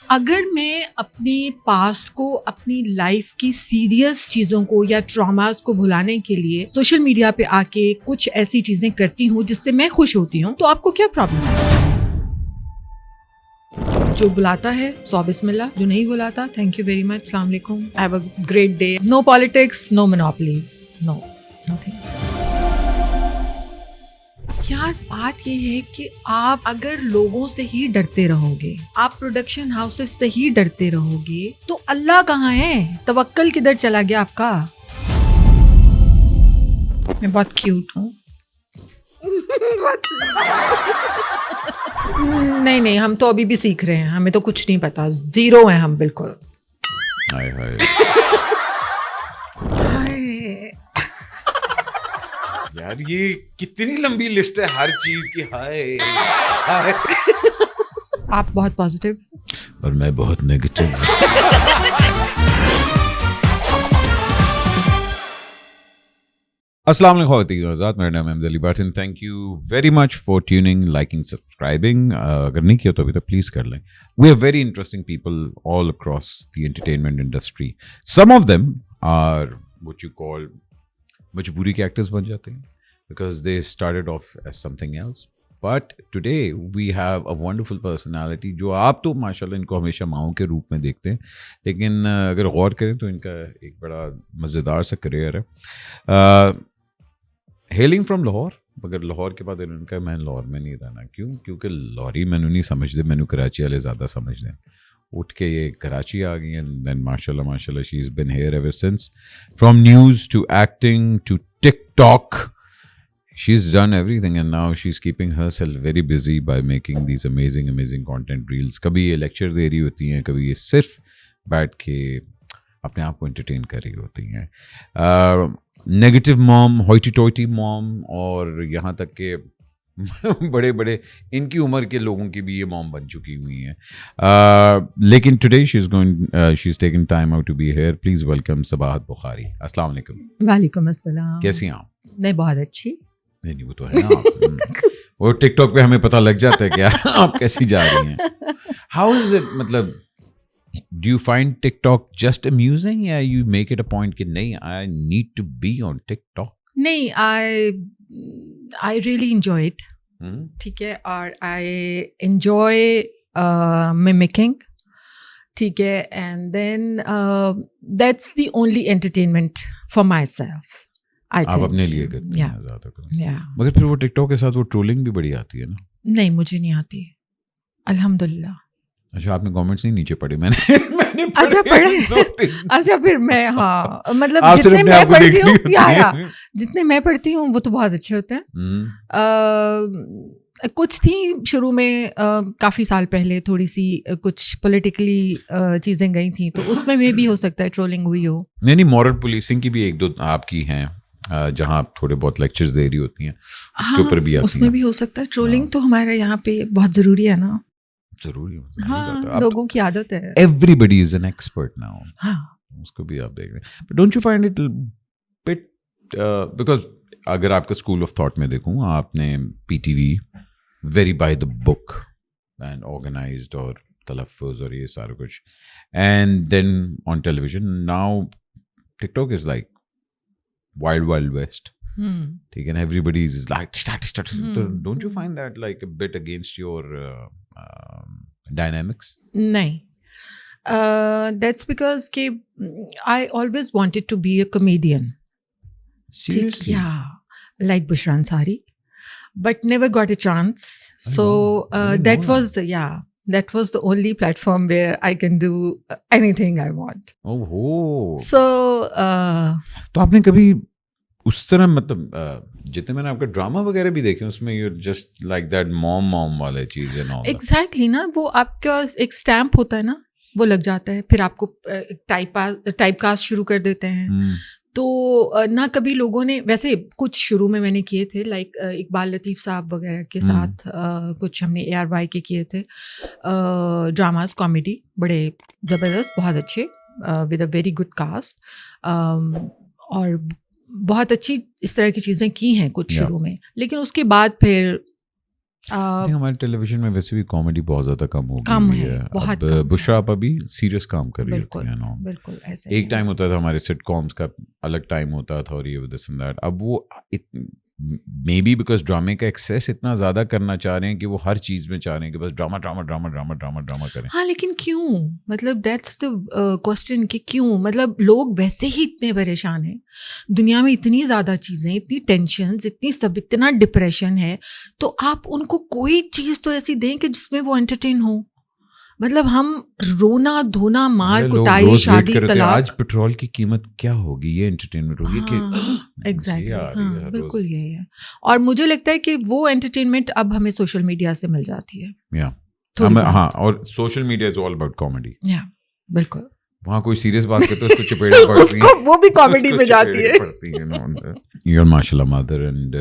اگر میں اپنے پاسٹ کو، اپنی لائف کی سیریس چیزوں کو یا ٹراماز کو بھلانے کے لیے سوشل میڈیا پہ آ کے کچھ ایسی چیزیں کرتی ہوں جس سے میں خوش ہوتی ہوں، تو آپ کو کیا پرابلم ہے؟ جو بلاتا ہے سو بسم اللہ، جو نہیں بلاتا تھینک یو ویری مچ، السلام علیکم، have a great day. No politics, no monopolies, no nothing. یار بات یہ ہے کہ آپ اگر لوگوں سے ہی ڈرتے رہو گے، آپ پروڈکشن ہاؤسز سے ہی ڈرتے رہو گے، تو اللہ کہاں ہے؟ توکل کدھر چلا گیا آپ کا؟ میں بہت کیوٹ ہوں. نہیں ہم تو ابھی بھی سیکھ رہے ہیں، ہمیں تو کچھ نہیں پتا، زیرو ہیں ہم بالکل. یار یہ کتنی لمبی لسٹ ہے ہر چیز کی. ہائے آپ بہت پازیٹیو اور میں بہت نیگیٹو. السلام علیکم خواتین و حضرات، میرا نام ہے احمد علی بھٹن. Thank you very much for tuning, liking, subscribing. اگر نہیں کیا تو ابھی تک پلیز کر لیں. We are very interesting people all across the entertainment industry. Some of them are what you call مجبوری کے ایکٹرز بن جاتے ہیں because they started off as something else. But today we have a wonderful personality جو آپ تو ماشاء اللہ ان کو ہمیشہ ماؤں کے روپ میں دیکھتے ہیں، لیکن اگر غور کریں تو ان کا ایک بڑا مزیدار سا کریئر ہے. ہیلنگ فرام لاہور، مگر لاہور کے بعد انہوں نے کہا میں لاہور میں نہیں رہنا. کیوں؟ کیونکہ لاہوری مینو نہیں سمجھتے، مینو کراچی والے زیادہ سمجھتے ہیں. اٹھ کے یہ کراچی آ گئی ہیں. دین ماشاء اللہ she is been here ever since. From news to acting to TikTok, she is done everything and now she is keeping herself very busy by making these amazing content reels. کبھی یہ lecture دے رہی ہوتی ہیں، کبھی یہ صرف بیٹھ کے اپنے آپ کو انٹرٹین کر رہی ہوتی ہیں. نیگیٹو موم، ہوئٹی ٹوئٹی موم، اور یہاں تک کہ بڑے بڑے ان کی عمر کے لوگوں کی بھی یہ موم بن چکی ہوئی ہیں. لیکن today she is taking time out to be here. Please welcome Sabahat Bukhari. السلام علیکم. وعلیکم السلام. کیسی ہیں آپ؟ میں بہت اچھی. نہیں وہ تو ہے نا، وہ ٹک ٹاک پہ ہمیں پتہ لگ جاتا ہے کہ آپ کیسی جا رہی ہیں. How is it? مطلب do you find TikTok just amusing یا you make it a point کہ نہیں I need to be on TikTok؟ نہیں، I really enjoy it. ٹھیک ہے، اور I enjoy mimicking. ٹھیک ہے، and then that's the only entertainment for myself. I think آپ اپنے لیے کرتے ہیں زیادہ کریں. Yeah. مگر پھر وہ ٹک ٹاک کے ساتھ وہ ٹرولنگ بھی بڑی آتی ہے نا. نہیں مجھے نہیں آتی الحمدللہ. اچھا آپ نے کامنٹس نہیں نیچے پڑھے؟ میں نے اچھا پڑھے. اچھا پھر میں ہاں مطلب آپ جتنے صرف میں آپ کو پڑھتی ہوں دیکھنی جتنے میں پڑھتی ہوں وہ تو بہت اچھے ہوتے ہیں. کچھ تھیں شروع میں، کافی سال پہلے تھوڑی سی کچھ پولیٹیکلی چیزیں گئی تھیں، تو اس میں بھی ہو سکتا ہے ٹرولنگ ہوئی ہو. نہیں مورل پولیسنگ کی بھی ایک دو آپ کی ہیں جہاں آپ تھوڑے بہت لیکچرز دے رہی ہوتی ہیں، اس کے اوپر بھی آتی ہیں. اس میں بھی ہو سکتا ہے. ٹرولنگ تو ہمارے یہاں پہ بہت ضروری ہے نا. ضروری. ہاں لوگوں کی عادت ہے. Everybody is an expert now. ہاں اس کو بھی آپ دیکھ رہے ہیں. But don't you find it but because اگر آپ کا اسکول آف تھاٹ میں دیکھوں، آپ نے P T V very by the book and organised اور تلفظ اور یہ سارا کچھ، and then on television now TikTok is like Wild West. ٹھیک ہے نا، everybody is like don't you find that like a but against your dynamics? نہیں، دیٹس بیکاز کہ I always wanted to be a comedian. Seriously? Yeah, like Bushra Ansari, but never got a chance. So that was the only platform where I can do anything I want. Oh. So تو آپ نے کبھی اس طرح مطلب جتنے میں نے آپ کا ڈرامہ وغیرہ بھی دیکھے اس میں you're just like that mom والے چیز ہے نا. exactly نا، وہ آپ کا ایک اسٹیمپ ہوتا ہے نا، وہ لگ جاتا ہے. پھر آپ کو ٹائپ کاسٹ شروع کر دیتے ہیں. تو نہ کبھی لوگوں نے، ویسے کچھ شروع میں نے کیے تھے لائک اقبال لطیف صاحب وغیرہ کے ساتھ کچھ ہم نے ARY کے کیے تھے ڈراماز، کامیڈی، بڑے زبردست، بہت اچھے، with a very good cost, اور بہت اچھی اس طرح کی چیزیں کی ہیں کچھ شروع میں. لیکن اس کے بعد پھر ہمارے ٹیلی ویژن میں ویسے بھی کامیڈی بہت زیادہ کم ہو گئی ہے. بہت. بشرا آپ ابھی سیریس کام کر رہی ہوتی ہیں نا. بالکل ایسے ایک ٹائم ہوتا تھا ہمارے سٹ کامس کا الگ ٹائم ہوتا تھا اور یہ دس اینڈ دیٹ. اب وہ مے بی بیکاز ڈرامے کا ایکسیس اتنا زیادہ کرنا چاہ رہے ہیں کہ وہ ہر چیز میں چاہ رہے ہیں کہ بس drama drama drama drama drama drama کریں. ہاں لیکن کیوں, مطلب دیٹس دا کوسچن کہ کیوں, مطلب لوگ ویسے ہی اتنے پریشان ہیں, دنیا میں اتنی زیادہ چیزیں, اتنی ٹینشنز, اتنی سب, اتنا ڈپریشن ہے, تو آپ ان کو کوئی چیز تو ایسی دیں کہ جس میں وہ انٹرٹین ہو. مطلب ہم رونا دھونا مار کٹائی شادی طلاق. آج پیٹرول کی قیمت کیا ہوگی, یہ انٹرٹینمنٹ ہوگی کہ ایگزیکٹلی بالکل یہی ہے. اور مجھے لگتا ہے کہ وہ انٹرٹینمنٹ اب ہمیں سوشل میڈیا سے مل جاتی ہے. ہاں, اور social media is all about comedy. بالکل, وہاں کوئی سیریس بات کرتے اس کو چپیڑیں پڑتی ہیں, وہ بھی کامیڈی پہ جاتی ہے. یو آر ماشاءاللہ mother and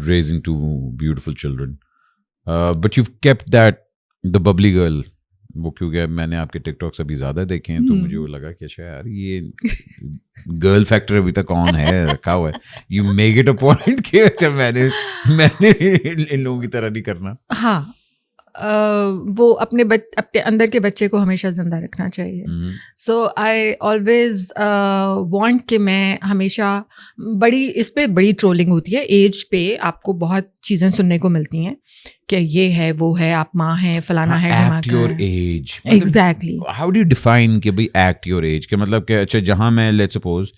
raising two beautiful children, but you kept that the bubbly girl. وہ کیونکہ میں نے آپ کے ٹک ٹاکس ابھی زیادہ دیکھے ہیں تو مجھے وہ لگا کہ اچھا یار یہ گرل فیکٹر ابھی تک کون ہے رکھا ہوا ہے. You make it a point کہ اچھا میں نے ان لوگوں کی طرح نہیں کرنا. ہاں, وہ اپنے اندر کے بچے کو ہمیشہ زندہ رکھنا چاہیے. سو آئی آلویز وانٹ کہ میں ہمیشہ اس پہ بڑی ٹرولنگ ہوتی ہے ایج پہ, آپ کو بہت چیزیں سننے کو ملتی ہیں کہ یہ ہے وہ ہے, آپ ماں ہیں فلانا ہے. Act your age, exactly. How do you define کہ بھائی ایکٹ یور ایج, کہ مطلب کہ اچھا جہاں میں لیٹ سپوز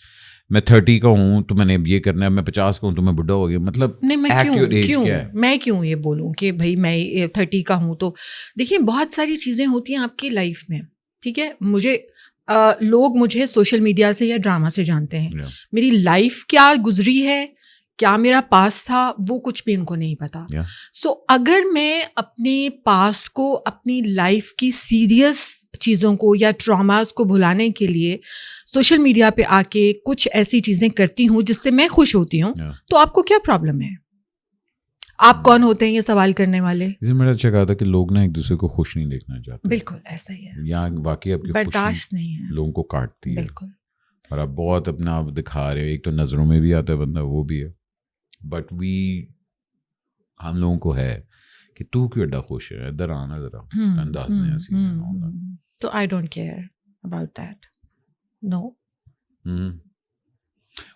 میں 30 کا ہوں تو میں نے یہ کرنا ہے, میں 50 کا ہوں تو میں بڈھا ہو گیا, مطلب نہیں میں کیوں یہ بولوں کہ بھائی میں 30 کا ہوں. تو دیکھیے بہت ساری چیزیں ہوتی ہیں آپ کی لائف میں, ٹھیک ہے. لوگ مجھے سوشل میڈیا سے یا ڈراما سے جانتے ہیں, میری لائف کیا گزری ہے, کیا میرا پاسٹ تھا, وہ کچھ بھی ان کو نہیں پتا. سو اگر میں اپنے پاسٹ کو, اپنی لائف کی سیریس چیزوں کو یا ٹراماز کو بھلانے کے لیے سوشل میڈیا پہ آ کے کچھ ایسی چیزیں کرتی ہوں جس سے میں خوش ہوتی ہوں, تو آپ کو کیا پرابلم ہے؟ آپ کون ہوتے ہیں یہ سوال کرنے والے؟ میں اچھا کہا تھا کہ لوگ نا ایک دوسرے کو خوش نہیں دیکھنا چاہتے. بالکل ایسا ہی ہے, یہاں واقعی آپ کی برداشت نہیں ہے, لوگوں کو کاٹتی ہے. بالکل. اور آپ بہت اپنا آپ دکھا رہے ہو, ایک تو نظروں میں بھی آتا ہے بندہ, وہ بھی ہے, بٹ ہم لوگوں کو ہے کہ تو کیوں ایڈا خوش ہے, ادھر آنا ذرا انداز میں ایسی. So I don't care about that. No.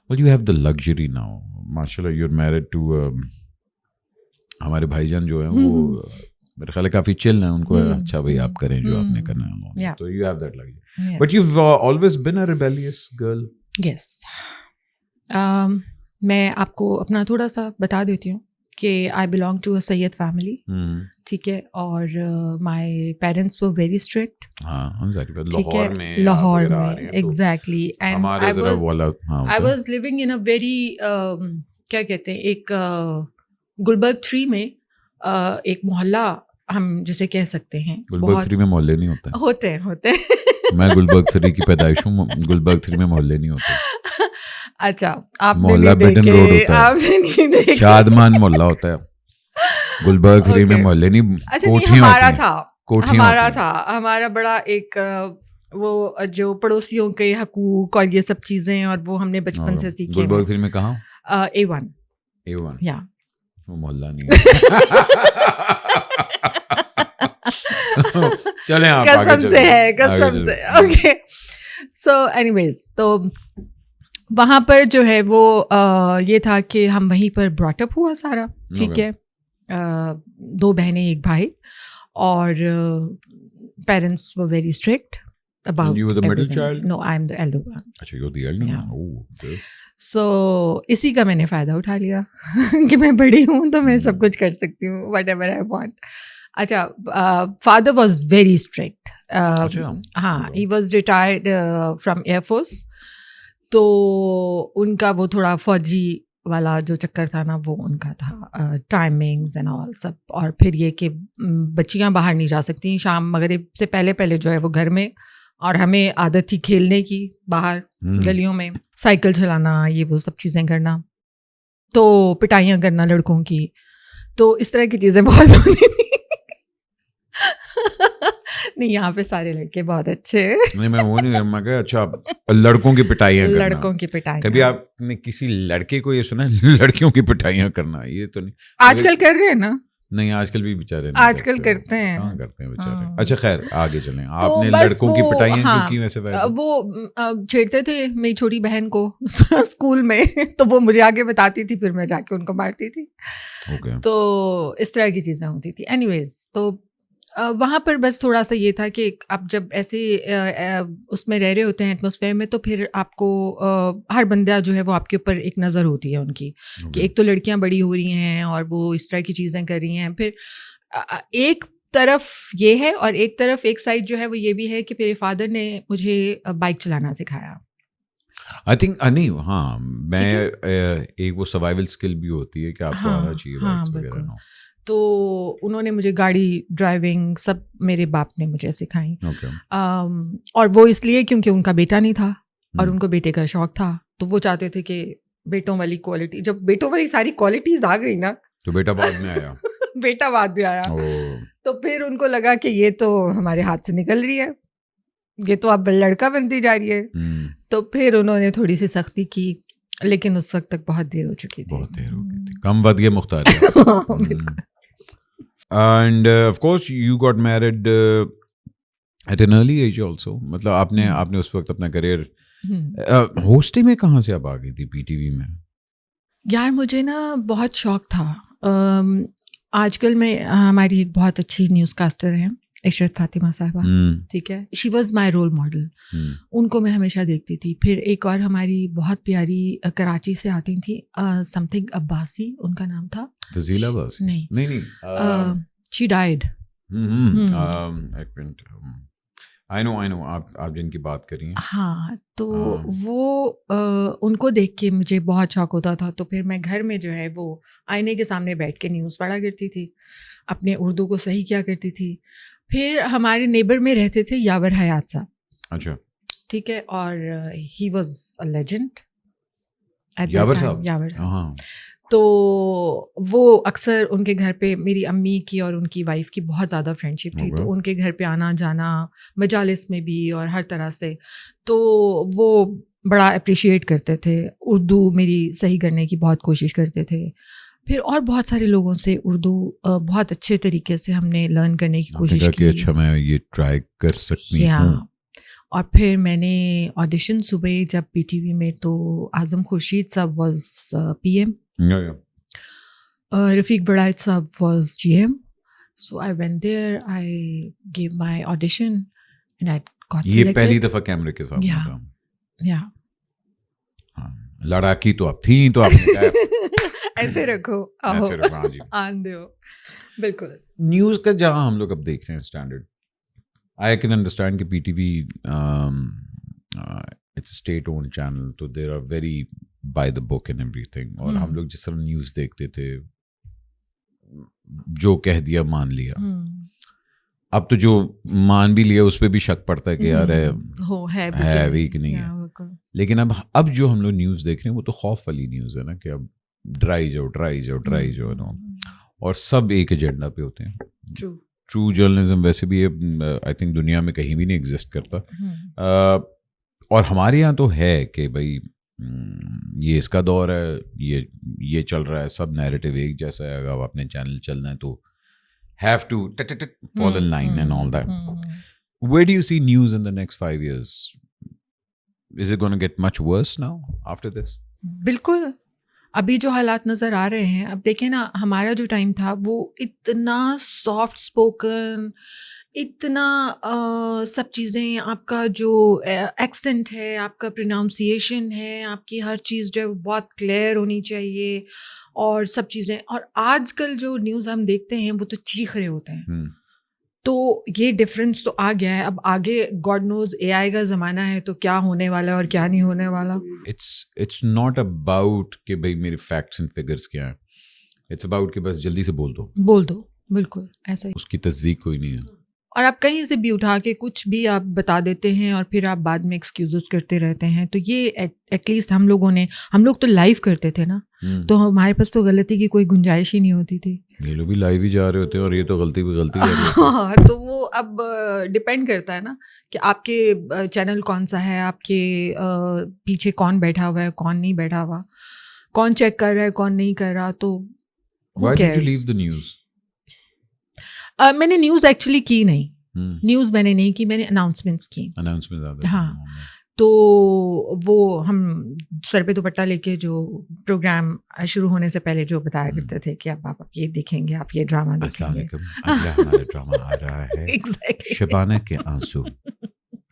Well, you have the luxury now. MashaAllah, you're married to ہمارے بھائی جان جو ہیں وہ میرے خیال ہے کافی چل ہیں, ان کو اچھا بھائی آپ کریں جو آپ نے کرنا ہے. تو you have that luxury. But you've always been a rebellious girl. Yes. میں آپ کو اپنا تھوڑا سا بتا دیتی ہوں کہ I belong to a Syed family, ٹھیک ہے, اور my parents were very strict. ٹھیک ہے, لاہور میں, exactly. And I was living in a very کیا کہتے ہیں, ایک گلبرگ 3 میں ایک محلہ ہم جسے کہہ سکتے ہیں. گلبرگ 3 میں محلے نہیں ہوتے ہیں. میں گلبرگ 3 کی پیدائش ہوں, گلبرگ 3 میں محلے نہیں ہوتے. اچھا, آپ محلہ بیٹن روڈ ہوتا ہے, شادمان محلہ ہوتا ہے. گلبرگ 3 میں محلے نہیں, ہمارا تھا ہمارا بڑا ایک وہ جو پڑوسیوں کے حقوق اور یہ سب چیزیں, اور وہ ہم نے بچپن سے سیکھے. گلبرگ 3 میں کہاں؟ A1. یا وہ محلہ نہیں. چلیں آپ قسم سے ہے, قسم سے. اوکے, سو اینی ویز, تو وہاں پر جو ہے وہ یہ تھا کہ ہم وہیں پر براٹ اپ ہوا سارا, ٹھیک ہے. 2 بہنیں 1 بھائی, اور parents were very strict about you were the middle child? No, I am the elder one. Achha, you're the elder one. Oh, okay. So اسی کا میں نے فائدہ اٹھا لیا کہ میں بڑی ہوں تو میں سب کچھ کر سکتی ہوں, whatever I want. اچھا, father was very strict. ہاں, he was retired from Air Force. تو ان کا وہ تھوڑا فوجی والا جو چکر تھا نا, وہ ان کا تھا, ٹائمنگز اینڈ آل سب. اور پھر یہ کہ بچیاں باہر نہیں جا سکتی شام مغرب سے پہلے جو ہے وہ گھر میں, اور ہمیں عادت تھی کھیلنے کی باہر گلیوں میں, سائیکل چلانا, یہ وہ سب چیزیں کرنا, تو پٹائیاں کرنا لڑکوں کی, تو اس طرح کی چیزیں بہت ہوتی تھیں. نہیں, یہاں پہ سارے لڑکے بہت اچھے. نہیں, میں وہ نہیں, میں کہ اچھا لڑکوں کی پٹائیاں کرنا, لڑکوں کی پٹائیاں. کبھی آپ نے کسی لڑکے کو یہ سنا لڑکیوں کی پٹائیاں کرنا؟ یہ تو نہیں, آج کل کر رہے ہیں نا. نہیں آج کل بھی بیچارے آج کل کرتے ہیں، کہاں کرتے ہیں بیچارے. اچھا خیر آگے چلیں. آپ تو نے بس لڑکوں کی پٹائیاں کیوں کی ویسے؟ وہ چھیڑتے تھے میری چھوٹی بہن کو اسکول میں، تو وہ مجھے آگے بتاتی تھی، پھر میں جا کے ان کو مارتی تھی. تو اس طرح کی چیزیں ہوتی تھی. اینی ویز تو وہاں پر بس تھوڑا سا یہ تھا کہ آپ جب ایسے اس میں رہ رہے ہوتے ہیں ایٹماسفیئر میں، تو پھر آپ کو ہر بندہ جو ہے وہ آپ کے اوپر ایک نظر ہوتی ہے ان کی، کہ ایک تو لڑکیاں بڑی ہو رہی ہیں اور وہ اس طرح کی چیزیں کر رہی ہیں. پھر ایک طرف یہ ہے، اور ایک طرف ایک سائڈ جو ہے وہ یہ بھی ہے کہ میرے فادر نے مجھے بائک چلانا سکھایا. آئی تھنک نہیں ہاں میں ایک وہ سروائیول اسکل بھی ہوتی ہے کہ آپ کو آنا چاہیے بائکس وغیرہ. تو انہوں نے مجھے گاڑی ڈرائیونگ سب میرے باپ نے مجھے سکھائی. اور وہ اس لیے کیونکہ ان کا بیٹا نہیں تھا اور ان کو بیٹے کا شوق تھا، تو وہ چاہتے تھے کہ بیٹوں والی کوالٹی، جب بیٹوں والی ساری کوالٹیز آ گئی نا تو بیٹا بعد میں آیا. بیٹا بعد میں آیا. تو پھر ان کو لگا کہ یہ تو ہمارے ہاتھ سے نکل رہی ہے، یہ تو اب لڑکا بنتی جا رہی ہے. تو پھر انہوں نے تھوڑی سی سختی کی، لیکن اس وقت تک بہت دیر ہو چکی تھی. بہت دیر ہو گئی تھی، کم ود گئے Mukhtar. And of course you got married at an early age also. مطلب آپ نے اس وقت اپنا کریئر ہوسٹنگ میں کہاں سے آپ آ گئی تھی پی ٹی وی میں؟ یار مجھے نا بہت شوق تھا. آج کل میں ہماری ایک بہت اچھی نیوز کاسٹر ہیں عشرت فاطمہ صاحبہ، ٹھیک ہے، she was my role model. ان کو میں ہمیشہ دیکھتی تھی. پھر ایک اور ہماری بہت پیاری کراچی سے آتی تھی، سم تھنگ عباسی ان کا نام تھا. فضیلہ عباسی؟ نہیں شی ڈائیڈ. ایک منٹ، آئی نو آپ جن کی بات کر رہی ہیں. ہاں تو وہ ان کو دیکھ کے مجھے بہت شوق ہوتا تھا. تو پھر میں گھر میں جو ہے وہ آئینے کے سامنے بیٹھ کے نیوز پڑھا کرتی تھی، اپنے اردو کو صحیح کیا کرتی تھی. پھر ہمارے نیبر میں رہتے تھے یاور حیات صاحب. اچھا ٹھیک ہے، اور ہی واز اے لیجنڈ. یاور صاحب تو وہ اکثر ان کے گھر پہ میری امی کی اور ان کی وائف کی بہت زیادہ فرینڈشپ تھی. تو ان کے گھر پہ آنا جانا مجالس میں بھی اور ہر طرح سے. تو وہ بڑا اپریشیٹ کرتے تھے، اردو میری صحیح کرنے کی بہت کوشش کرتے تھے. پھر اور بہت سارے لوگوں سے اردو بہت اچھے طریقے سے ہم نے لرن کرنے کی کوشش کی. اچھا میں یہ ٹرائی کر سکتی ہوں. اور پھر میں نے آڈیشن صبح جب پی ٹی وی میں، تو اعظم خورشید صاحب was P M, Rafiq Baraich صاحب was G M. So I went there, I gave my audition and I got selected. یہ پہلی دفعہ کیمرے کے ساتھ تھا. یا لڑاکی تو اب تھی، تو آپ نے کہا ایسے رکھو آندے ہو. بالکل نیوز کا جہاں ہم لوگ اب دیکھ رہے ہیں اسٹینڈرڈ، آئی کین انڈرسٹینڈ کہ P T V it's state own channel, تو there are very by the book and every thing. اور ہم لوگ جس طرح نیوز دیکھتے تھے، جو کہہ دیا مان لیا. اب تو جو مان بھی لیا اس پہ بھی شک پڑتا ہے کہ یار ہے بھی کہ نہیں ہے. لیکن اب جو ہم لوگ نیوز دیکھ رہے ہیں وہ تو خوف والی نیوز ہے نا، کہ اب ڈرائی جاؤ نا. اور سب ایک ایجنڈا پہ ہوتے ہیں. ٹرو جرنلزم ویسے بھی آئی تھنک دنیا میں کہیں بھی نہیں ایگزسٹ کرتا. اور ہمارے یہاں تو ہے کہ بھائی یہ اس کا دور ہے، یہ چل رہا ہے، سب نیریٹو ایک جیسا ہے. اگر اپنے چینل چلنا ہے تو have to fall in line and all that. Where do you see news in the next 5 years? Is it going to get much worse now after this? بالکل. ابھی جو حالات نظر آ رہے ہیں، اب دیکھیں نا، ہمارا جو ٹائم تھا وہ اتنا سافٹ اسپوکن، اتنا سب چیزیں، آپ کا جو ایکسنٹ ہے، آپ کا پروناؤنسیشن ہے، آپ کی ہر چیز جو ہے بہت کلیئر ہونی چاہیے اور سب چیزیں. اور آج کل جو نیوز ہم دیکھتے ہیں وہ تو چیخ رہے ہوتے ہیں. تو یہ ڈفرینس تو آ گیا ہے. اب آگے گاڈ نوز اے آئی کا زمانہ ہے، تو کیا ہونے والا ہے اور کیا نہیں ہونے والا. اٹس ناٹ اباؤٹ کہ بھائی میرے فیکٹس اینڈ فگرس کیا ہیں. اٹس اباؤٹ کہ بس جلدی سے بول دو. بالکل ایسا ہی. اس کی تصدیق کوئی نہیں ہے. اور آپ کہیں سے بھی اٹھا کے کچھ بھی آپ بتا دیتے ہیں اور پھر آپ بعد میں ایکسکیوزز کرتے رہتے ہیں. تو یہ ایٹ لیسٹ ہم لوگ تو لائیو کرتے تھے نا، تو ہمارے پاس تو غلطی کی کوئی گنجائش ہی نہیں ہوتی تھی. یہ لوگ بھی لائیو ہی جا رہے ہوتے ہیں اور یہ تو غلطی پہ غلطی. ہاں تو وہ اب ڈپینڈ کرتا ہے نا کہ آپ کے چینل کون سا ہے، آپ کے پیچھے کون بیٹھا ہوا ہے، کون نہیں بیٹھا ہوا، کون چیک کر رہا ہے، کون نہیں کر رہا. تو Why did you leave the news? میں نے نیوز ایکچولی کی نہیں, نیوز میں نے نہیں کی, میں نے اناؤنسمنٹس کی. ہاں, تو وہ ہم سر پہ دوپٹہ لے کے جو پروگرام شروع ہونے سے پہلے جو بتایا کرتے تھے کہ اب آپ یہ دیکھیں گے, آپ یہ ڈرامہ دیکھیں گے. ہمارا ڈرامہ آ رہا ہے شبانہ کے آنسو,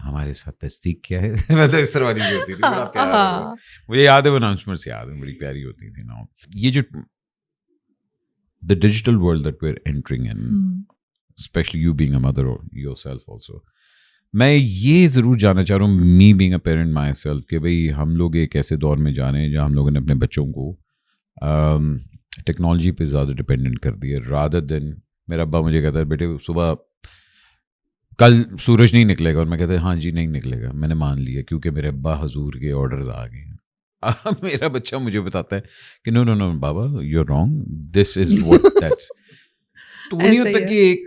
ہمارے ساتھ تصدیق کیا ہے, مطلب اس طرح والی ہوتی تھی, بڑا پیارا. مجھے یاد ہے وہ اناؤنسمنٹس یاد ہیں, بڑی پیاری ہوتی تھی نا. یہ جو the digital world that we're entering in, especially you being a mother or yourself also, میں یہ ضرور جاننا چاہ رہا ہوں, me being a parent myself, کہ بھئی ہم لوگ ایک ایسے دور میں جا رہے ہیں جہاں ہم لوگوں نے اپنے بچوں کو ٹیکنالوجی پہ زیادہ ڈپینڈنٹ کر دیا, rather than میرا ابا مجھے کہتا ہے بیٹے صبح کل سورج نہیں نکلے گا, اور میں کہتا ہاں جی نہیں نکلے گا, میں نے مان لیا کیونکہ میرے ابا حضور کے آرڈرز آ گئے ہیں. میرا بچہ مجھے بتاتا ہے کہ نو نو نو بابا you are wrong, this is what that's. تو وہ نہیں ہوتا کہ ایک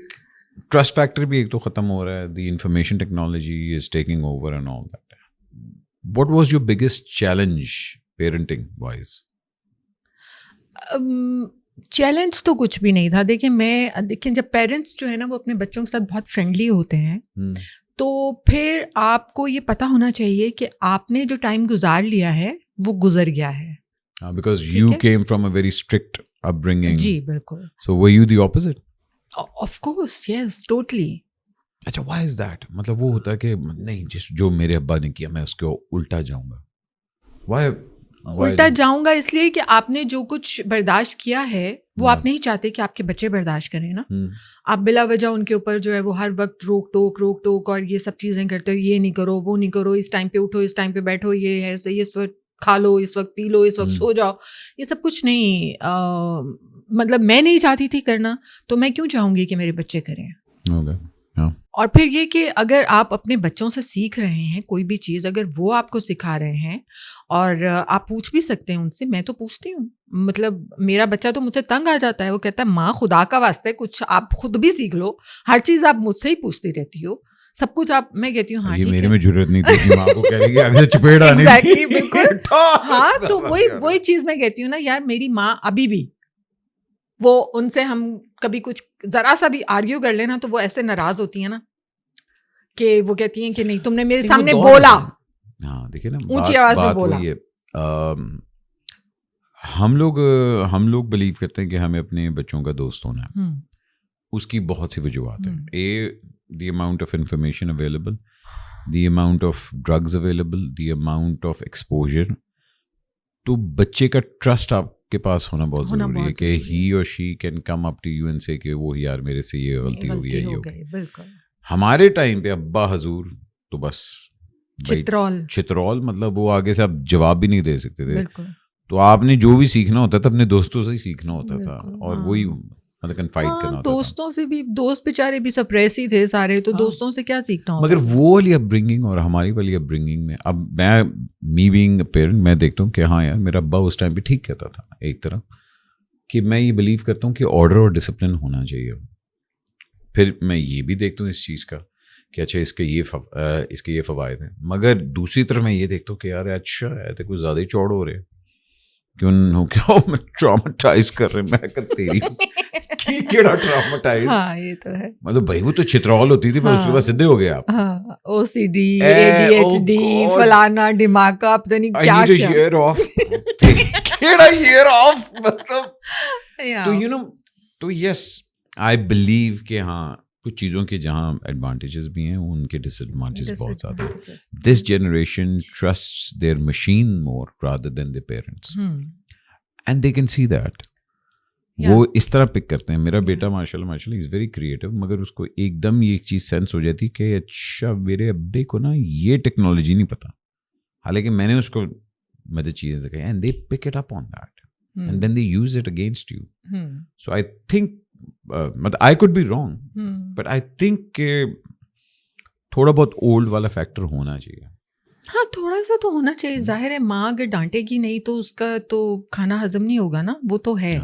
ٹرسٹ فیکٹر بھی ایک تو ختم ہو رہا ہے, the information technology is taking over and all that. What was your biggest challenge parenting wise? Challenge تو کچھ بھی نہیں تھا. دیکھیں جب پیرنٹس جو ہے نا وہ اپنے بچوں کے ساتھ بہت فرینڈلی ہوتے ہیں, تو پھر آپ کو یہ پتا ہونا چاہیے کہ آپ نے جو ٹائم گزار لیا ہے وہ گزر گیا ہے. Because you came from a very strict upbringing. جی بالکل. So were you the opposite? Of course, yes, totally. اچھا, why is that? مطلب وہ ہوتا ہے کہ نہیں جو میرے ابا نے کیا میں اس کو الٹا جاؤں گا. Why الٹا جاؤں گا اس لیے کہ آپ نے جو کچھ برداشت کیا ہے وہ آپ نہیں چاہتے کہ آپ کے بچے برداشت کریں نا. آپ بلا وجہ ان کے اوپر جو ہے وہ ہر وقت روک ٹوک اور یہ سب چیزیں کرتے ہو, یہ نہیں کرو وہ نہیں کرو, اس ٹائم پہ اٹھو اس ٹائم پہ بیٹھو, یہ ہے صحیح, اس وقت کھا لو, اس وقت پی لو, اس وقت سو جاؤ. یہ سب کچھ نہیں, مطلب میں نہیں چاہتی تھی کرنا, تو میں کیوں چاہوں گی کہ میرے بچے کریں. اور پھر یہ کہ اگر آپ اپنے بچوں سے سیکھ رہے ہیں کوئی بھی چیز, اگر وہ آپ کو سکھا رہے ہیں, اور آپ پوچھ بھی سکتے ہیں ان سے, میں تو پوچھتی ہوں. مطلب میرا بچہ تو مجھ سے تنگ آ جاتا ہے, وہ کہتا ہے ماں خدا کا واسطہ ہے کچھ آپ خود بھی سیکھ لو, ہر چیز آپ مجھ سے ہی پوچھتی رہتی ہو, سب کچھ آپ. میں کہتی ہوں ہاں ٹھیک ہے, میرے میں جرأت نہیں تھی کہ ماں کو کہہ رہی ہے اب سے چپیڑ آنی تھی. بالکل ہاں, تو وہی چیز میں کہتی ہوں نا یار, میری ماں ابھی بھی وہ ان سے ہم کبھی کچھ ذرا سا بھی آرگیو کر لینا تو وہ ایسے ناراض ہوتی ہیں نا کہ وہ کہتی ہیں کہ نہیں تم نے میرے سامنے بولا. ہاں دیکھیے نا, اونچی آواز میں بولا. ہم لوگ بلیو کرتے ہیں کہ ہمیں اپنے بچوں کا دوست ہونا ہے. اس کی بہت سی وجوہات ہیں. The amount of information available, the amount of drugs available, the amount of exposure. تو بچے کا ٹرسٹ آپ کے پاس ہونا بہت ضروری ہے کہ ہی اور she can come up to you and say کہ وہ یار میرے سے یہ غلطی ہو گئی, یہ ہو گئی. بالکل. ہمارے ٹائم پہ ابا حضور تو بس چترول, مطلب وہ آگے سے آپ جواب بھی نہیں دے سکتے تھے. بالکل. تو آپ نے جو بھی سیکھنا ہوتا تھا اپنے دوستوں سے ہی سیکھنا ہوتا تھا, اور وہی مطلب کنفائڈ کرنا ہوتا تھا. دوستوں سے بھی, دوست بیچارے بھی سپریس ہی تھے سارے, تو دوستوں سے کیا سیکھنا ہوتا. مگر وہ والی اپ برنگنگ اور ہماری والی اپ برنگنگ میں, اب میں می بینگ اے پیرنٹ میں دیکھتا ہوں کہ ہاں یار میرا ابا اس ٹائم پہ ٹھیک کہتا تھا ایک طرح, کہ میں یہ بلیو کرتا ہوں کہ آرڈر اور ڈسپلن ہونا چاہیے. پھر میں یہ بھی دیکھتا ہوں اس چیز کا کہ اچھا اس کے یہ فوائد ہیں, مگر دوسری طرف میں یہ دیکھتا ہوں کہ یار اچھا ہے تو کچھ زیادہ ہی چوڑ ہو رہے, کیوں میں ٹراماٹائز کر رہے, میں کہ تیری کیڑا ٹراماٹائز. ہاں یہ تو ہے, مطلب بھائی وہ تو چترول ہوتی تھی, بس اس کے بعد سدھے ہو گئے آپ. او سی ڈی, اے ڈی ایچ ڈی, فلانا دماغ پتہ نہیں کیا کیا. ایئر آف کیڑا ایئر آف, مطلب تو یو نو, تو یس آئی بلیو کہ ہاں کچھ چیزوں کے جہاں ایڈوانٹیجز بھی ہیں ان کے ڈس ایڈوانٹیجز بہت زیادہ ہیں. This generation trusts their machine more rather than their parents, and they can see that. وہ اس طرح پک کرتے ہیں. میرا بیٹا ماشاء اللہ از ویری کریٹو, مگر اس کو ایک دم یہ ایک چیز سینس ہو جاتی کہ اچھا میرے ابے کو نا یہ ٹیکنالوجی نہیں پتا, حالانکہ میں نے اس کو مدد چیزیں دکھائی, and they pick it up on that and then they use it against you. So I think I could be wrong, but I think کہ تھوڑا بہت اولڈ والا فیکٹر ہونا چاہیے. ہاں تھوڑا سا تو ہونا چاہیے. ظاہر ہے ماں اگر ڈانٹے گی نہیں تو اس کا تو کھانا ہضم نہیں ہوگا نا, وہ تو ہے,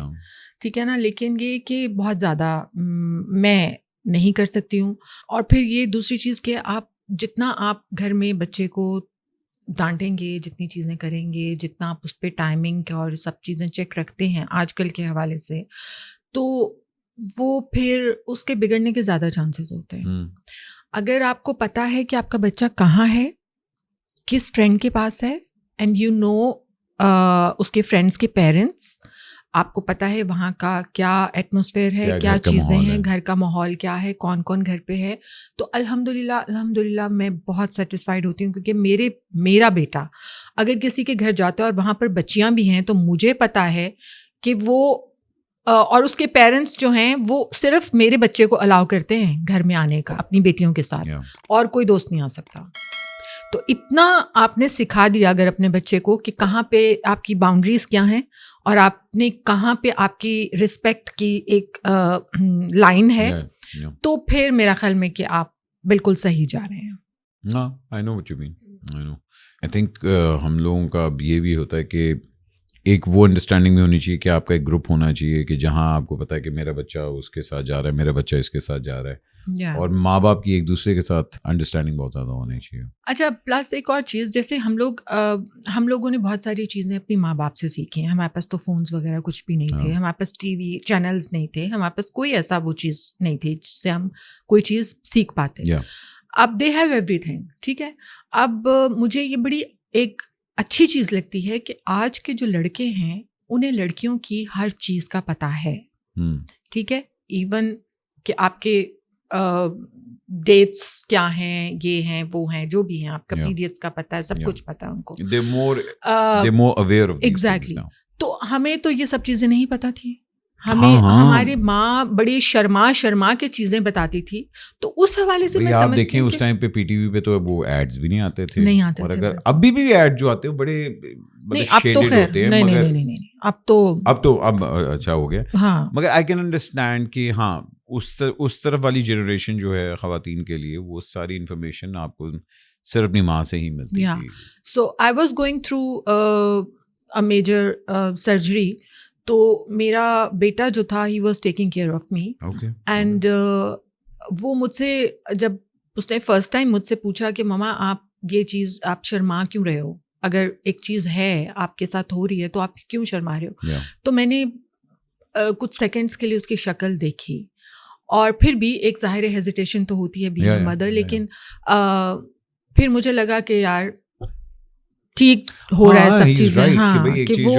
ٹھیک ہے نا. لیکن یہ کہ بہت زیادہ میں نہیں کر سکتی ہوں. اور پھر یہ دوسری چیز کہ آپ جتنا آپ گھر میں بچے کو ڈانٹیں گے, جتنی چیزیں کریں گے, جتنا آپ اس پہ ٹائمنگ اور سب چیزیں چیک رکھتے ہیں آج کل کے حوالے سے, تو وہ پھر اس کے بگڑنے کے زیادہ چانسز ہوتے ہیں. اگر آپ کو پتا ہے کہ آپ کا بچہ کہاں ہے, کس فرینڈ کے پاس ہے, اینڈ یو نو اس کے فرینڈس کے پیرنٹس, آپ کو پتا ہے وہاں کا کیا ایٹماسفیئر ہے, کیا چیزیں ہیں, گھر کا ماحول کیا ہے, کون کون گھر پہ ہے, تو الحمدللہ میں بہت سیٹسفائیڈ ہوتی ہوں, کیونکہ میرا بیٹا اگر کسی کے گھر جاتا ہے اور وہاں پر بچیاں بھی ہیں تو مجھے پتا ہے کہ وہ اور اس کے پیرنٹس جو ہیں وہ صرف میرے بچے کو الاؤ کرتے ہیں گھر میں آنے کا اپنی بیٹیوں کے ساتھ, اور کوئی دوست نہیں آ سکتا. تو اتنا آپ نے سکھا دیا اگر اپنے بچے کو کہ کہاں پہ آپ کی باؤنڈریز کیا ہیں, اور آپ نے کہاں پہ آپ کی رسپیکٹ کی ایک لائن ہے, تو پھر میرا خیال میں کہ آپ بالکل صحیح جا رہے ہیں. ہاں, I know what you mean. I know. I think ہم لوگوں کا یہ بھی ہوتا ہے کہ ایک وہ انڈرسٹینڈنگ بھی ہونی چاہیے کہ آپ کا ایک گروپ ہونا چاہیے کہ جہاں آپ کو پتا ہے کہ میرا بچہ اس کے ساتھ جا رہا ہے, میرا بچہ اس کے ساتھ جا رہا ہے, اور ماں باپ کی ایک دوسرے کے ساتھ انڈرسٹینڈنگ بہت زیادہ ہونی چاہیے. اچھا, پلس ایک اور چیز, جیسے ہم لوگوں نے بہت ساری چیزیں اپنی ماں باپ سے سیکھی ہیں. ہمارے پاس تو فونس وغیرہ کچھ بھی نہیں تھے, ہمارے پاس ٹی وی چینلز نہیں تھے, ہمارے پاس کوئی ایسا وہ چیز نہیں تھی جس سے ہم کوئی چیز سیکھ پاتے. اب دے ہیو ایوری تھنگ, ٹھیک ہے. اب مجھے یہ بڑی ایک اچھی چیز لگتی ہے کہ آج کے جو لڑکے ہیں انہیں لڑکیوں کی ہر چیز کا پتہ ہے, ٹھیک ہے. ایون کہ آپ کے ڈیٹس کیا ہیں, یہ ہیں, وہ ہیں, جو بھی ہیں, آپ کا پیریڈس کا پتہ ہے, سب کچھ پتہ ہے ان کو. They're more aware of these exactly. things now. تو ہمیں تو یہ سب چیزیں نہیں پتہ تھی. ہماری ماں بڑی شرما کے چیزیں بتاتی تھی, تو اس حوالے سے میں آپ دیکھیں اس ٹائم پہ پی ٹی وی پہ تو وہ ایڈز بھی نہیں آتے تھے, اور اگر ابھی بھی ایڈ جو آتے ہیں بڑے شیڈڈ ہوتے ہیں, مگر اب اچھا ہو گیا. مگر آئی کین انڈرسٹینڈ کہ ہاں اس طرف والی جنریشن جو ہے خواتین کے لیے وہ ساری انفارمیشن آپ کو صرف اپنی ماں سے ہی ملتی تھی. So I was going through a major surgery, تو میرا بیٹا جو تھا he was taking care of me, and وہ مجھ سے جب اس نے فرسٹ ٹائم مجھ سے پوچھا کہ ماما آپ یہ چیز آپ شرما کیوں رہے ہو, اگر ایک چیز ہے آپ کے ساتھ ہو رہی ہے تو آپ کیوں شرما رہے ہو, تو میں نے کچھ سیکنڈس کے لیے اس کی شکل دیکھی, اور پھر بھی ایک ظاہر ہیزیٹیشن تو ہوتی ہے بینگ اے مدر, لیکن پھر مجھے لگا کہ یار ٹھیک ہو رہا ہے سب چیزیں, ہاں کہ وہ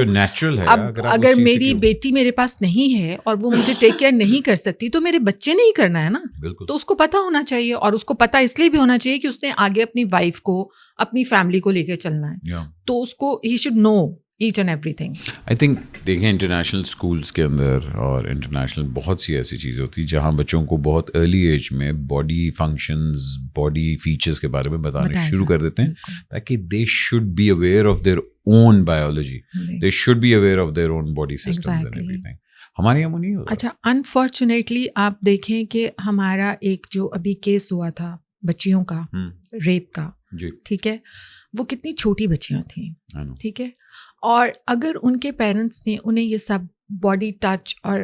اب اگر میری بیٹی میرے پاس نہیں ہے اور وہ مجھے ٹیک کیئر نہیں کر سکتی تو میرے بچے نے ہی کرنا ہے نا, تو اس کو پتہ ہونا چاہیے, اور اس کو پتہ اس لیے بھی ہونا چاہیے کہ اس نے آگے اپنی وائف کو اپنی فیملی کو لے کے چلنا ہے, تو اس کو ہی should know each and every thing. I think دیکھیں انٹرنیشنل اسکولس کے اندر اور انٹرنیشنل بہت سی ایسی چیزیں ہوتی ہیں جہاں بچوں کو بہت ارلی ایج میں باڈی فنکشنز, باڈی فیچرز کے بارے میں بتانا شروع کر دیتے ہیں, تاکہ they should be aware of their own biology, they should be aware of their own body systems and every تھنگ. ہمارے یہاں نہیں ہوتا. اچھا, انفارچونیٹلی آپ دیکھیں کہ ہمارا ایک جو ابھی کیس ہوا تھا بچیوں کا, ریپ کا, ٹھیک ہے, وہ کتنی چھوٹی بچیاں تھیں, ٹھیک ہے, اور اگر ان کے پیرنٹس نے انہیں یہ سب باڈی ٹچ اور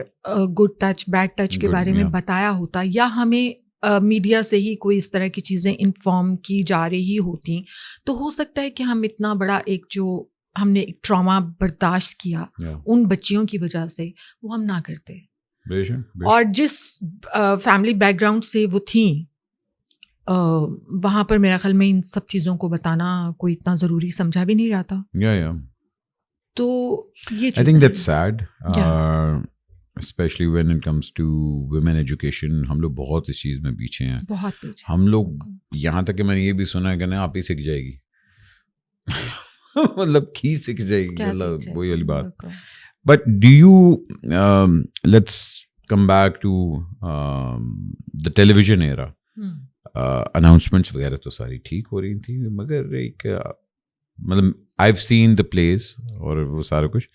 گڈ ٹچ بیڈ ٹچ کے بارے میں بتایا ہوتا, یا ہمیں میڈیا سے ہی کوئی اس طرح کی چیزیں انفارم کی جا رہی ہوتی, تو ہو سکتا ہے کہ ہم اتنا بڑا ایک جو ہم نے ایک ٹراما برداشت کیا ان بچیوں کی وجہ سے, وہ ہم نہ کرتے. اور جس فیملی بیک گراؤنڈ سے وہ تھیں, وہاں پر میرا خیال میں ان سب چیزوں کو بتانا کوئی اتنا ضروری سمجھا بھی نہیں جاتا. تو یہ I think that's sad, especially when it comes to women education. ہم لوگ بہت اس چیز میں پیچھے ہیں, بہت پیچھے. ہم لوگ یہاں تک کہ میں نے یہ بھی سنا ہے کہ نا آپ ہی سیکھ جائے گی, مطلب کی سیکھ جائے گی, مطلب وہی والی بات. But do you let's come back to the television era. Announcements وغیرہ تو ساری ٹھیک ہو رہی تھی, مگر ایک مطلب I've seen the plays اور وہ سارا کچھ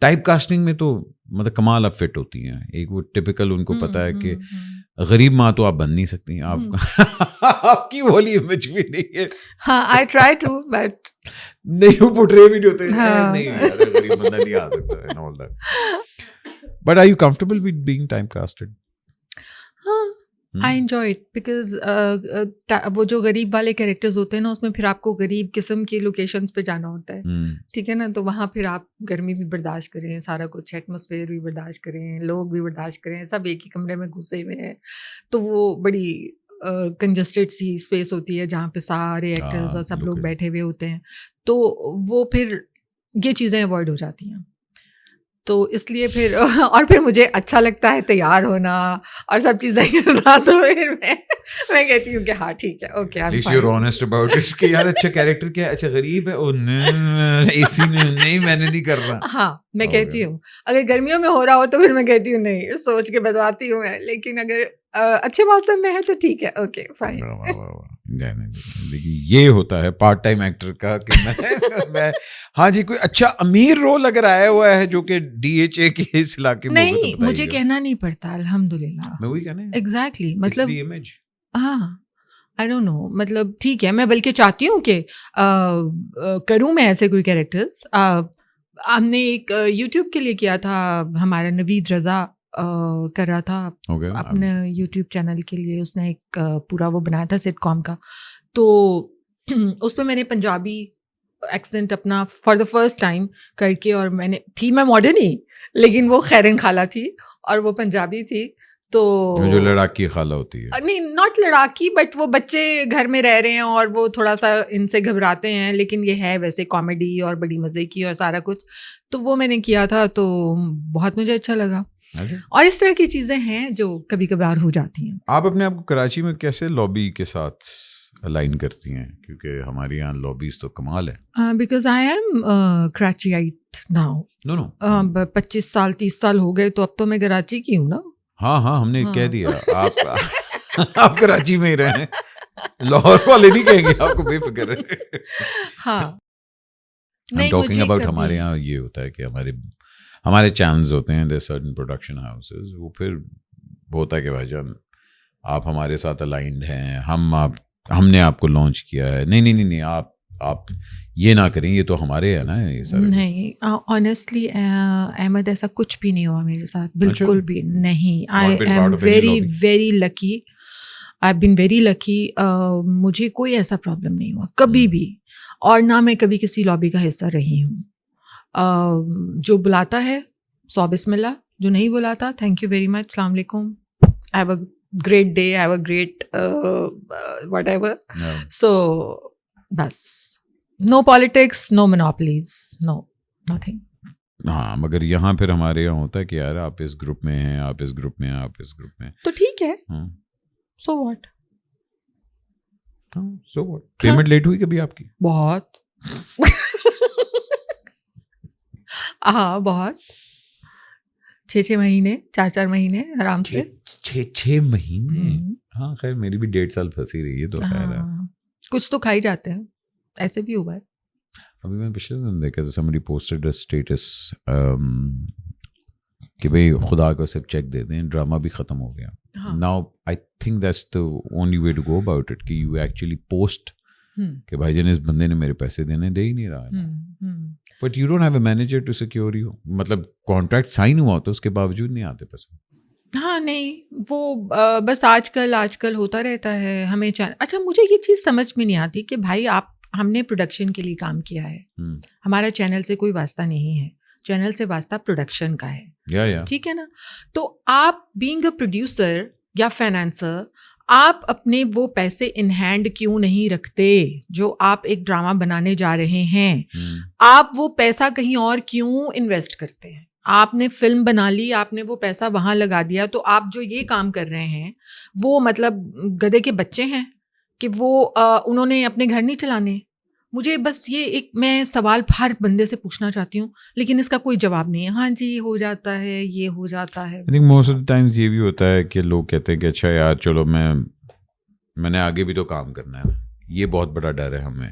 ٹائپ کاسٹنگ میں تو مطلب کمال اب فٹ ہوتی ہیں. ایک وہ ٹپکل ان کو پتا ہے کہ غریب ماں تو آپ بن نہیں سکتی, آپ کی والی امیج بھی نہیں ہے. ہاں, I try to but نہیں وہ پورٹرے بھی نہیں ہوتے, نہیں غریب بندہ نہیں آ سکتا and all that. But are you comfortable with being type casted? ہاں, آئی انجوائے اٹ بیکاز وہ جو غریب والے کیریکٹرز ہوتے ہیں نا اس میں پھر آپ کو غریب قسم کی لوکیشنز پہ جانا ہوتا ہے, ٹھیک ہے نا, تو وہاں پھر آپ گرمی بھی برداشت کریں, سارا کچھ ایٹماسفیئر بھی برداشت کریں, لوگ بھی برداشت کریں, سب ایک ہی کمرے میں گھسے ہوئے ہیں, تو وہ بڑی کنجسٹڈ سی اسپیس ہوتی ہے جہاں پہ سارے ایکٹرز اور سب لوگ بیٹھے ہوئے ہوتے ہیں, تو وہ پھر یہ چیزیں اوائڈ ہو جاتی ہیں. تو اس لیے پھر اور پھر مجھے اچھا لگتا ہے تیار ہونا اور سب چیزیں کرنا, تو پھر میں کہتی ہوں کہ ہاں ٹھیک ہے, okay I am fine. You are honest about it کہ یار اچھا کیریکٹر کیا ہے, اچھا غریب ہے, او اسی نہیں میں نے نہیں کرنا. ہاں میں کہتی ہوں اگر گرمیوں میں ہو رہا ہو تو پھر میں کہتی ہوں نہیں, سوچ کے بتاتی ہوں میں, لیکن اگر اچھے موسم میں ہے تو ٹھیک ہے, اوکے فائن. دیکھیے یہ ہوتا ہے پارٹ ٹائم ایکٹر کا کہ میں ہاں جی کوئی اچھا امیر رول اگر آیا ہوا ہے جو کہ DHA کے اس علاقے میں نہیں, مجھے کہنا نہیں پڑتا الحمدللہ. میں وہی کہنا ہے ایگزیکٹلی, مطلب ہاں آئی ڈونٹ نو, مطلب ٹھیک ہے, میں بلکہ چاہتی ہوں کہ کروں میں ایسے کوئی کیریکٹرز. ہم نے ایک یوٹیوب کے لیے کیا تھا, ہمارا نوید رضا کر رہا تھا اپنے یوٹیوب چینل کے لیے, اس نے ایک پورا وہ بنایا تھا سٹ کام کا, تو اس میں نے پنجابی ایکسنٹ اپنا فار دا فرسٹ ٹائم کر کے, اور میں ماڈرن ہی, لیکن وہ خیرن خالہ تھی اور وہ پنجابی تھی, تو جو لڑاکی خالہ ہوتی ہے, نہیں ناٹ لڑاکی, بٹ وہ بچے گھر میں رہ رہے ہیں اور وہ تھوڑا سا ان سے گھبراتے ہیں, لیکن یہ ہے ویسے کامیڈی اور بڑی مزے کی اور سارا کچھ, تو وہ میں نے کیا تھا, تو بہت مجھے اچھا لگا. اور اس طرح کی چیزیں ہیں جو کبھی کبھار ہو جاتی ہیں. آپ اپنے آپ کو کراچی میں کیسے لابی کے ساتھ الائن کرتی ہیں, کیونکہ ہمارے یہاں لابیز تو کمال ہے. Because I am Karachiite now. 25 سال 30 سال ہو گئے, تو اب تو میں کراچی کی ہوں نا. ہاں ہم نے کہہ دیا آپ کراچی میں ہی رہے ہیں, لاہور والے نہیں کہیں گے آپ کو, بے فکر رہے. ہاں ٹاکنگ اباؤٹ ہمارے یہاں یہ ہوتا ہے کہ ہمارے چینلز ہوتے ہیں, دیر سرٹن پروڈکشن ہاؤسز, وہ پھر ہوتا ہے کہ بھائی جان آپ ہمارے ساتھ الائنڈ ہیں, ہم نے آپ کو لانچ کیا ہے, نہیں آپ یہ نہ کریں, یہ تو ہمارے ہے نا یہ سارے. نہیں آنیسٹلی احمد, ایسا کچھ بھی نہیں ہوا میرے ساتھ, بالکل بھی نہیں. I am very very lucky, I been very lucky. مجھے کوئی ایسا پرابلم نہیں ہوا کبھی بھی, اور نہ میں کبھی کسی لابی کا حصہ رہی ہوں. جو بلاتا ہے 100 بسم اللہ, جو نہیں بلاتا تھینک یو ویری مچ, السلام علیکم, have a great day, have a great whatever. So بس no politics, no monopolies, no nothing. ہاں مگر یہاں پھر ہمارے یہاں ہوتا ہے کہ یار آپ اس گروپ میں ہیں, آپ اس گروپ میں ہیں, آپ اس گروپ میں, تو ٹھیک ہے, so what. پیمنٹ لیٹ ہوئی کبھی آپ کی؟ بہت ہاں بہت, 6 مہینے 4 مہینے آرام سے. 6 مہینے؟ ہاں خیر میری بھی 1.5 سال پھنسی رہی ہے, تو خیر ہے, کچھ تو کھائی جاتے ہیں, ایسے بھی ہوا ہے. ابھی میں پچھلے دن دیکھا تھا, somebody posted a status کہ بھائی خدا کو صرف چیک دے دیں, ڈرامہ بھی ختم ہو گیا. Now I think that's the only way to go about it, کہ you actually post کہ بھائی جان اس بندے نے میرے پیسے دینے دے ہی نہیں رہا ہے, but you don't have a manager to secure you, مطلب کانٹریکٹ سائن ہوا تو اس کے باوجود نہیں آتے پیسے. ہاں نہیں وہ بس آج کل ہوتا رہتا ہے. ہمیں اچھا مجھے یہ چیز سمجھ میں نہیں آتی کہ بھائی ہم نے پروڈکشن کے لیے کام کیا ہے, ہمارا چینل سے کوئی واسطہ نہیں ہے, چینل سے واسطہ پروڈکشن کا ہے, ٹھیک ہے نا. تو آپ بینگ اے پروڈیوسر یا فائنانسر, آپ اپنے وہ پیسے ان ہینڈ کیوں نہیں رکھتے جو آپ ایک ڈرامہ بنانے جا رہے ہیں؟ آپ وہ پیسہ کہیں اور کیوں انویسٹ کرتے ہیں؟ آپ نے فلم بنا لی, آپ نے وہ پیسہ وہاں لگا دیا, تو آپ جو یہ کام کر رہے ہیں وہ مطلب گدھے کے بچے ہیں کہ وہ انہوں نے اپنے گھر نہیں چلانے. مجھے بس یہ ایک میں سوال ہر بندے سے پوچھنا چاہتی ہوں, لیکن اس کا کوئی جواب نہیں ہے. ہاں جی ہو جاتا ہے, یہ ہو جاتا ہے. I think most of the times یہ بھی ہوتا ہے کہ لوگ کہتے ہیں کہ اچھا یار چلو میں نے آگے بھی تو کام کرنا ہے. یہ بہت بڑا ڈر ہے ہمیں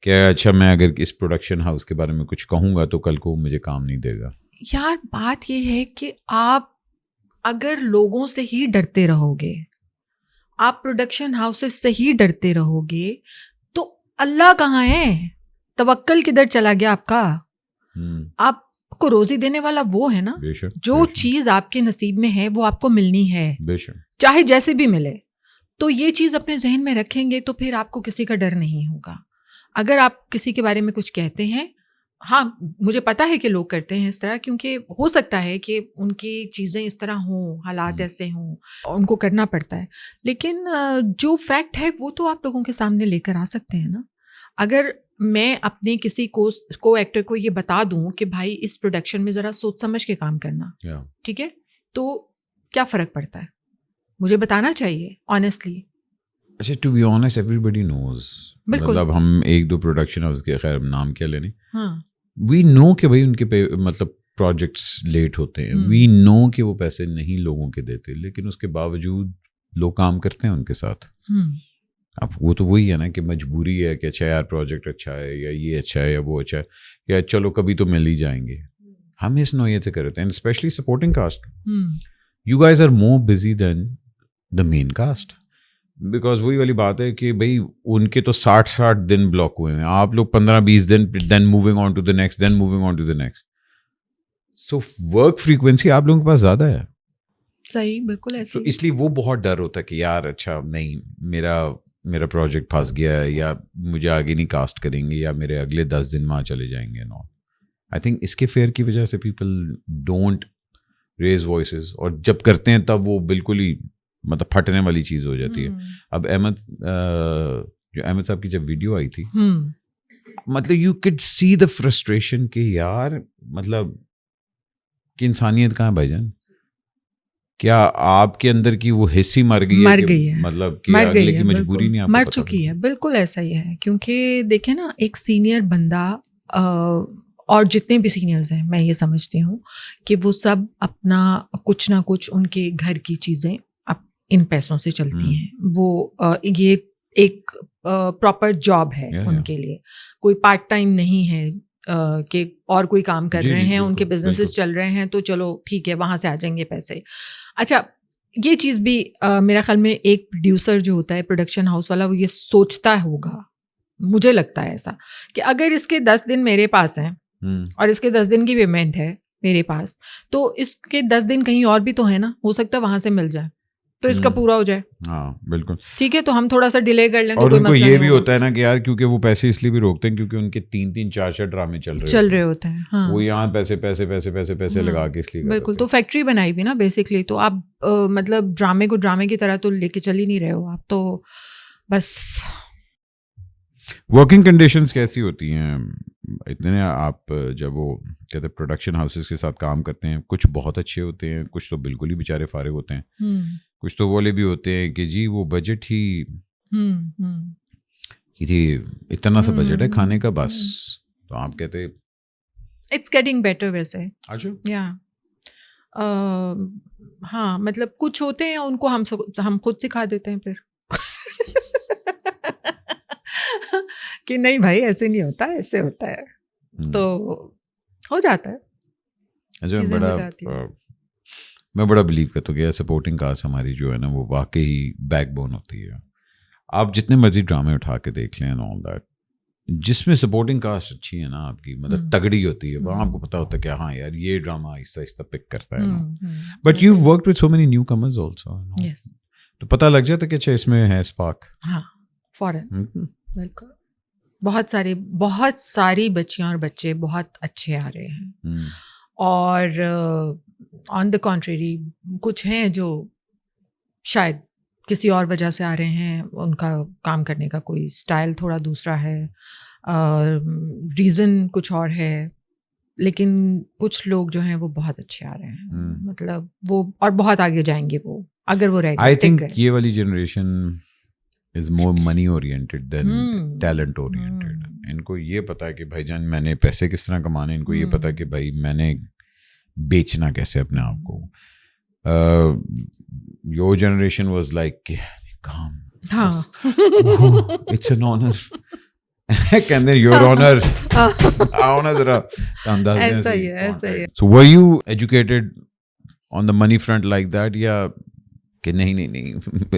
کہ اچھا میں اگر اس پروڈکشن ہاؤس کے بارے میں کچھ کہوں گا تو کل کو مجھے کام نہیں دے گا. یار بات یہ ہے کہ آپ اگر لوگوں سے ہی ڈرتے رہو گے, آپ پروڈکشن ہاؤسز سے ہی ڈرتے رہو گے, تو اللہ کہاں ہے؟ توکل کدھر چلا گیا آپ کا؟ آپ کو روزی دینے والا وہ ہے نا. جو چیز آپ کے نصیب میں ہے وہ آپ کو ملنی ہے, چاہے جیسے بھی ملے. تو یہ چیز اپنے ذہن میں رکھیں گے تو پھر آپ کو کسی کا ڈر نہیں ہوگا. اگر آپ کسی کے بارے میں کچھ کہتے ہیں, ہاں مجھے پتا ہے کہ لوگ کرتے ہیں اس طرح, کیونکہ ہو سکتا ہے کہ ان کی چیزیں اس طرح ہوں, حالات ایسے ہوں, ان کو کرنا پڑتا ہے, لیکن جو فیکٹ ہے وہ تو آپ لوگوں کے سامنے لے کر آ سکتے ہیں نا. اگر میں اپنے کسی کو ایکٹر کو یہ بتا دوں کہ بھائی اس پروڈکشن میں ذرا سوچ سمجھ کے کام کرنا, ٹھیک ہے, تو کیا فرق پڑتا ہے؟ مجھے بتانا چاہیے آنیسٹلی. اچھا, ٹو بی آنیسٹ ایوری بڈی نوز, مطلب ہم ایک دو پروڈکشن ہاؤس کے, خیر نام کیا لینے, وی نو کہ بھائی ان کے مطلب پروجیکٹس لیٹ ہوتے ہیں, وی نو کہ وہ پیسے نہیں لوگوں کے دیتے, لیکن اس کے باوجود لوگ کام کرتے ہیں ان کے ساتھ. اب وہ تو وہی ہے نا کہ مجبوری ہے کہ اچھا یار پروجیکٹ اچھا ہے, یا یہ اچھا ہے, یا وہ اچھا ہے, یا چلو کبھی تو مل ہی جائیں گے. ہم اس نوعیت سے کرتے ہیں, specially supporting cast. You guys are more busy than the main cast, because وہی والی بات ہے کہ بھائی ان کے تو 60 دن بلاک ہوئے ہیں, آپ لوگ 15-20 دن, then moving on to the next, then moving on to the next. So work frequency آپ لوگوں کے پاس زیادہ ہے. صحیح, بالکل ایسے. تو اس لیے وہ بہت ڈر ہوتا ہے کہ یار اچھا نہیں, میرا پروجیکٹ پھنس گیا ہے, یا مجھے آگے نہیں کاسٹ کریں گے, یا میرے اگلے 10 دن وہاں چلے جائیں گے. نو, آئی تھنک اس کے فیئر کی وجہ سے پیپل ڈونٹ ریز وائسز, اور جب کرتے ہیں تب وہ بالکل ہی مطلب پھٹنے والی چیز ہو جاتی ہے. اب احمد صاحب کی جب ویڈیو آئی تھی, مطلب you could C the frustration کہ یار مطلب کہ انسانیت کہاں ہے بھائی جان, کیا آپ کے اندر کی وہ حصی مر گئی ہے, مطلب کہ اگلے کی مجبوری نہیں, آپ مر چکی ہے. بالکل ایسا ہی ہے, کیونکہ دیکھیں نا, ایک سینئر بندہ اور جتنے بھی سینئرز ہیں, میں یہ سمجھتی ہوں کہ وہ سب اپنا کچھ نہ کچھ ان کے گھر کی چیزیں ان پیسوں سے چلتی ہیں. وہ یہ ایک پراپر جاب ہے ان کے لیے, کوئی پارٹ ٹائم نہیں ہے کہ اور کوئی کام کر رہے ہیں, ان کے بزنسز چل رہے ہیں تو چلو ٹھیک ہے وہاں سے آ جائیں گے پیسے. اچھا, یہ چیز بھی میرا خیال میں ایک پروڈیوسر جو ہوتا ہے, پروڈکشن ہاؤس والا, وہ یہ سوچتا ہوگا, مجھے لگتا ہے ایسا, کہ اگر اس کے 10 دن میرے پاس ہیں اور اس کے 10 دن کی پیمنٹ ہے میرے پاس, تو اس کے 10 دن کہیں اور بھی تو ہے نا, ہو سکتا ہے وہاں سے مل جائے تو اس کا پورا ہو جائے. ہاں بالکل ٹھیک ہے, تو ہم تھوڑا سا ڈیلے کر لیں. اور ان کو یہ بھی ہوتا ہے نا کہ یار کیونکہ وہ پیسے اس لیے بھی روکتے ہیں کیونکہ ان کے 3-4 ڈرامے چل رہے ہوتے ہیں. وہ یہاں پیسے لگا کے اس لیے. بالکل, تو فیکٹری بنائی بھی نا بیسکلی, تو آپ مطلب ڈرامے کو ڈرامے کی طرح تو لے کے چل ہی نہیں رہے ہو آپ, تو بس. ورکنگ کنڈیشنز کیسی ہوتی ہیں اتنے, آپ جب وہ کہتے ہیں پروڈکشن ہاؤسز کے ساتھ کام کرتے ہیں, کچھ بہت اچھے ہوتے ہیں, کچھ تو بالکل ہی بیچارے فارغ ہوتے ہیں, کچھ تو والے بھی ہوتے ہیں کہ جی وہ بجٹ ہی اتنا سا بجٹ ہے کھانے کا بس, تو آپ کہتے اٹس گیٹنگ بیٹر ویسے. یا ہاں, مطلب کچھ ہوتے ہیں ان کو ہم خود سکھا دیتے ہیں پھر کہ نہیں بھائی ایسے نہیں ہوتا, ایسے ہوتا ہے, تو ہو جاتا ہے. میں بڑا بلیو کرتا ہوں کہ سپورٹنگ کاسٹ ہماری جو ہے نا وہ واقعی بیک بون ہوتی ہے. آپ جتنے مرضی ڈرامے اٹھا کے دیکھ لیں آل دیٹ, جس میں سپورٹنگ کاسٹ اچھی ہے نا آپ کی, مطلب تگڑی ہوتی ہے, وہاں آپ کو پتا ہوتا ہے کہ ہاں یار یہ ڈرامہ آہستہ آہستہ پک کرتا ہے. But you worked with so many new comers also, تو پتہ لگ جاتا کہ اچھا اس میں ہے اسپارک. ہاں فوراً, بالکل. بہت ساری بچیاں اور بچے بہت اچھے آ رہے ہیں, اور آن دا کنٹریری کچھ ہیں جو شاید کسی اور وجہ سے آ رہے ہیں, ان کا کام کرنے کا کوئی اسٹائل تھوڑا دوسرا ہے, ریزن کچھ اور ہے, لیکن کچھ لوگ جو ہیں وہ بہت اچھے آ رہے ہیں, مطلب وہ اور بہت آگے جائیں گے وہ, اگر وہ رہ گئے. آئی تھنک یہ والی generation is more money oriented than talent oriented. ان کو یہ پتا ہے کہ بھائی جان میں نے پیسے کس طرح کمانے, ان کو یہ پتا ہے کہ بھائی میں نے بیچنا کیسے اپنے آپ کو. یور جنریشن واز لائک کام, اٹس این آنر, کہتے ہیں یور آنر, آنا ذرا انداز. ایسا ہی ہے. So were you educated on the money front like that, یا کہ نہیں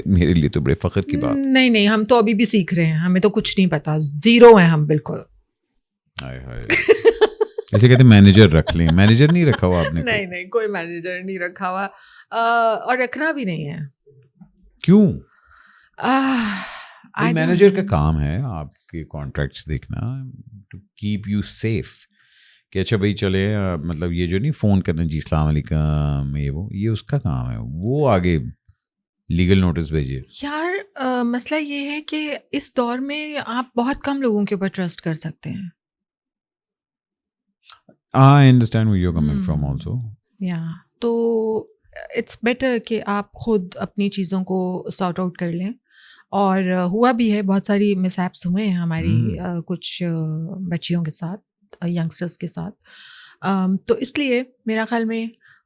میرے لیے تو بڑے فخر کی بات. نہیں, ہم تو ابھی بھی سیکھ رہے ہیں, ہمیں تو کچھ نہیں پتا, زیرو ہیں ہم بالکل. ایسے کہتے مینیجر رکھ لیں, مینیجر نہیں رکھا ہوا آپ نے؟ نہیں کوئی مینیجر نہیں رکھا ہوا, اور رکھنا بھی نہیں ہے. کیوں؟ مینیجر کا کام ہے آپ کے کانٹریکٹس دیکھنا, ٹو کیپ یو سیف, کہ اچھا بھائی چلے, مطلب یہ جو نہیں فون کرنا جی السلام علیکم یہ اس کا کام ہے, وہ آگے لیگل نوٹس بھیجیے. یار مسئلہ یہ ہے کہ اس دور میں آپ بہت کم لوگوں کے اوپر ٹرسٹ کر سکتے ہیں. I understand where you're coming from also. تو اٹس بیٹر کہ آپ خود اپنی چیزوں کو سارٹ آؤٹ کر لیں. اور ہوا بھی ہے, بہت ساری مسہیپس ہوئے ہیں ہماری کچھ بچیوں کے ساتھ, ینگسٹرس کے ساتھ. تو اس لیے میرا خیال میں,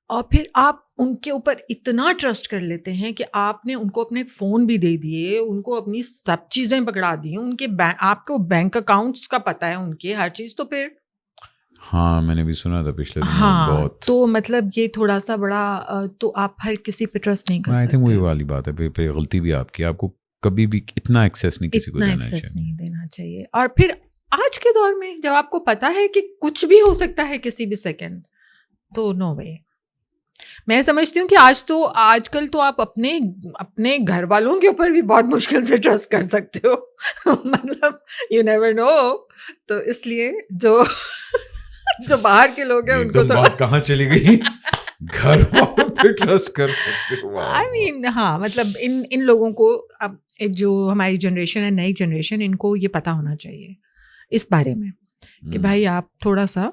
اور پھر آپ ان کے اوپر اتنا ٹرسٹ کر لیتے ہیں کہ آپ نے ان کو اپنے فون بھی دے دیے, ان کو اپنی سب چیزیں پکڑا دی, ان کے آپ کو بینک اکاؤنٹس کا پتہ ہے, ان کے ہر چیز. تو پھر ہاں میں نے بھی سنا تھا پچھلے دنوں بہت. تو مطلب یہ تھوڑا سا بڑا, تو آپ ہر کسی پہ ٹرسٹ نہیں کر سکتے. وہی والی بات ہے, پھر غلطی بھی آپ کی, آپ کو کبھی بھی اتنا ایکسیس نہیں کسی کو دینا چاہیے. اور پھر آج کے دور میں جب آپ کو پتا ہے کہ کچھ بھی ہو سکتا ہے کسی بھی سیکنڈ, تو نو وے. میں سمجھتی ہوں کہ آج کل تو آپ اپنے گھر والوں کے اوپر بھی بہت مشکل سے ٹرسٹ کر سکتے ہو. مطلب یو نیور نو. تو اس لیے جو باہر کے لوگ ہیں ان کو تو بات کہاں چلی گئی, گھر والوں پہ ٹرسٹ کر سکتے ہو. آئی مین ہاں, مطلب ان لوگوں کو, اب جو ہماری جنریشن ہے, نئی جنریشن, ان کو یہ پتا ہونا چاہیے اس بارے میں کہ بھائی آپ تھوڑا سا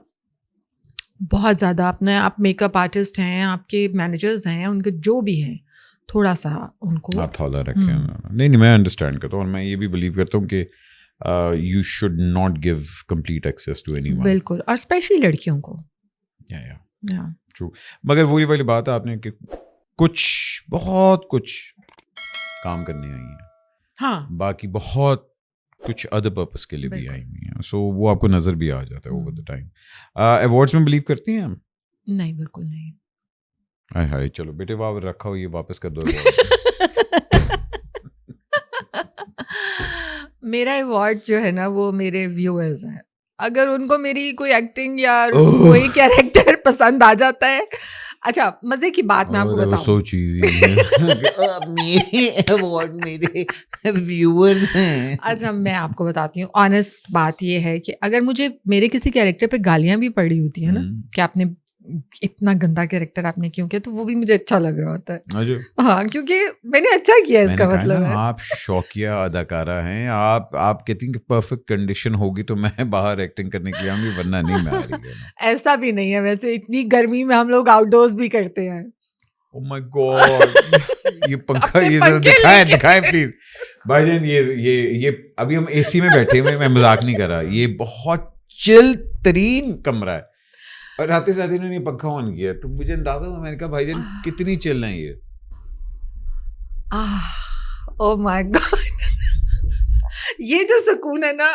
بہت زیادہ آپ میک اپ آرٹسٹ ہیں, آپ کے مینیجرز ہیں, ان کے جو بھی ہیں, تھوڑا سا ان کو آپ تھوڑا رکھیں. نہیں میں انڈرسٹینڈ کرتا ہوں, اور میں یہ بھی بلیو کرتا ہوں کہ you should not give complete access to anyone. بالکل, اور اسپیشلی لڑکیوں کو. True. مگر وہی والی بات ہے آپ نے کہ بہت کچھ کام کرنے آئی ہیں, ہاں باقی بہت کچھ ادر پرپس کے لیے بھی آئی ہوئی ہیں. سو وہ آپ کو نظر بھی آ جاتا ہے اوور دا ٹائم. ایوارڈس میں بلیو کرتی ہیں؟ نہیں بالکل نہیں. ہائے چلو بیٹے واہ رکھا ہو, یہ واپس کر دو. میرا ایوارڈ جو ہے نا وہ میرے ویورز ہیں. اگر ان کو میری کوئی ایکٹنگ یا کوئی کیریکٹر پسند آ جاتا ہے, اچھا مزے کی بات میں آپ کو بتاؤں, سو چیزیں ایوارڈ میرے ویورز ہیں. اچھا میں آپ کو بتاتی ہوں, آنیسٹ بات یہ ہے کہ اگر مجھے میرے کسی کیریکٹر پہ گالیاں بھی پڑی ہوتی ہیں نا کہ آپ نے اتنا گندا کیریکٹر آپ نے کیوں کیا, تو وہ بھی مجھے اچھا لگ رہا ہوتا ہے. ہاں کیونکہ میں نے اچھا کیا, اس کا مطلب ہے آپ شوقیہ اداکارہ ہیں. آپ کہتی ہیں کہ پرفیکٹ کنڈیشن ہوگی تو میں باہر ایکٹنگ کرنے کے لیے آؤں گی, ورنہ نہیں میں آ رہی ہے. ایسا بھی نہیں ہے ویسے, اتنی گرمی میں ہم لوگ آؤٹ ڈورز بھی کرتے ہیں. Oh my God, یہ پنکھا یہ دکھائیں پلیز بھائی جان. یہ ابھی ہم اے سی میں بیٹھے ہوئے, میں مذاق نہیں کر رہا, یہ بہت چل ترین کمرہ ہے, اور آتے ساتھ انہوں نے پنکھا آن کیا, تو مجھے اندازہ ہوا, میں نے کہا بھائی جان کتنی چل رہے ہیں یہ. او مائی گاڈ, یہ جو سکون ہے نا,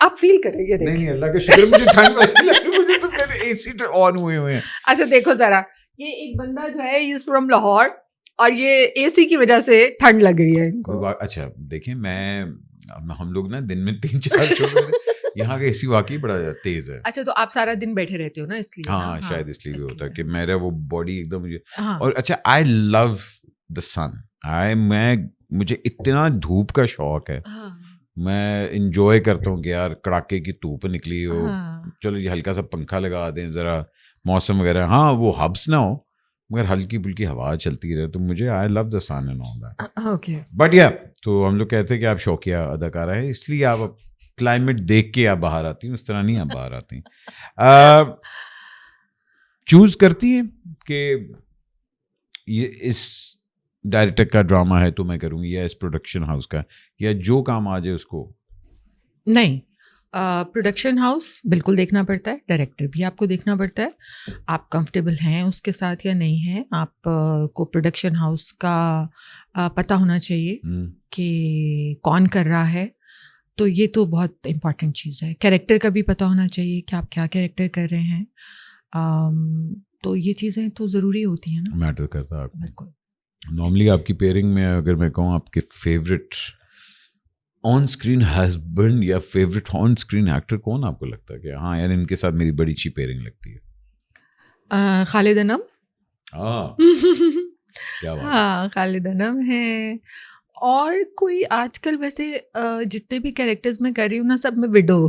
آپ فیل کریں گے. نہیں اللہ کا شکر, مجھے ٹھنڈ ایسی لگ رہی, مجھے تو اے سی آن ہوئے ہیں. اچھا دیکھو ذرا, یہ ایک بندہ جو ہے از فرام لاہور, اور یہ اے سی کی وجہ سے ٹھنڈ لگ رہی ہے ان کو. اچھا دیکھیں, ہم لوگ نا دن میں 3-4 چھوڑ, یہاں کا اے سی واقعی بڑا تیز ہے. اچھا تو آپ سارا دن بیٹھے رہتے ہو نا, اس لیے. ہاں شاید اس لیے بھی ہوتا ہے کہ میرا وہ باڈی ایک دم مجھے. اور اچھا آئی لو دا سن, مجھے اتنا دھوپ کا شوق ہے, میں انجوائے کرتا ہوں کہ یار کڑاکے کی دھوپ نکلی ہو, چلو یہ ہلکا سا پنکھا لگا دیں ذرا, موسم وغیرہ, ہاں وہ ہبس نہ ہو مگر ہلکی پھلکی ہوا چلتی رہے, تو مجھے آئی لو دا سن اینڈ آل دیٹ. بٹ یا تو ہم لوگ کہتے ہیں کہ آپ شوقیہ اداکارہ ہیں, اس لیے آپ کلائمیٹ دیکھ کے آپ باہر آتی ہیں, اس طرح نہیں آپ باہر آتی ہیں. چوز کرتی ہیں کہ یہ اس ڈائریکٹر کا ڈرامہ ہے تو میں کروں گی, یا اس پروڈکشن ہاؤس کا, یا جو کام آ جائے اس کو؟ نہیں, پروڈکشن ہاؤس بالکل دیکھنا پڑتا ہے, ڈائریکٹر بھی آپ کو دیکھنا پڑتا ہے, آپ کمفرٹیبل ہیں اس کے ساتھ یا نہیں ہیں. آپ کو پروڈکشن ہاؤس کا پتہ ہونا چاہیے کہ کون کر رہا ہے, تو یہ تو بہت امپورٹنٹ چیز ہے. کیریکٹر کا بھی پتہ ہونا چاہیے کہ آپ کیا کیریکٹر کر رہے ہیں, تو یہ چیزیں تو ضروری ہوتی ہیں نا, میٹر کرتا ہے. بالکل. نارملی آپ کی پیئرنگ میں اگر میں کہوں آپ کے فیوریٹ آن اسکرین ہسبینڈ یا فیوریٹ آن اسکرین ایکٹر کون آپ کو لگتا ہے کہ ہاں یار ان کے ساتھ میری بڑی اچھی پیئرنگ لگتی ہے؟ خالد انعم. کیا بات. ہاں خالد انم ہے, اور کوئی آج کل ویسے جتنے بھی کیریکٹرز میں کر رہی ہوں نا سب میں وڈو.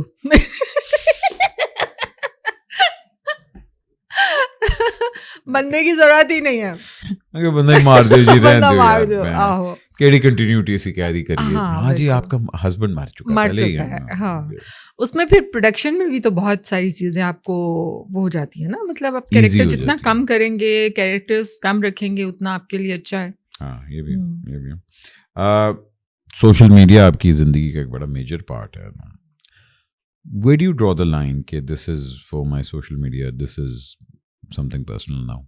بندے کی ضرورت ہی نہیں ہے, اگر بندہ مار دو جی, بندہ مار دو. آہو کیڑی کنٹینیوٹی سے کیا دی کریے. ہاں جی بالکل. آپ کا ہسبینڈ مر چکا ہے. ہاں اس میں پھر پروڈکشن میں بھی تو بہت ساری چیزیں آپ کو وہ ہو جاتی ہیں نا, مطلب آپ کیریکٹر جتنا کم کریں گے, کیریکٹرز کم رکھیں گے, اتنا آپ کے لیے اچھا ہے. ہاں یہ بھی. سوشل میڈیا آپ کی زندگی کا ایک بڑا میجر پارٹ ہے نا. Where do you draw the line کہ this is for my social media, this is something personal now?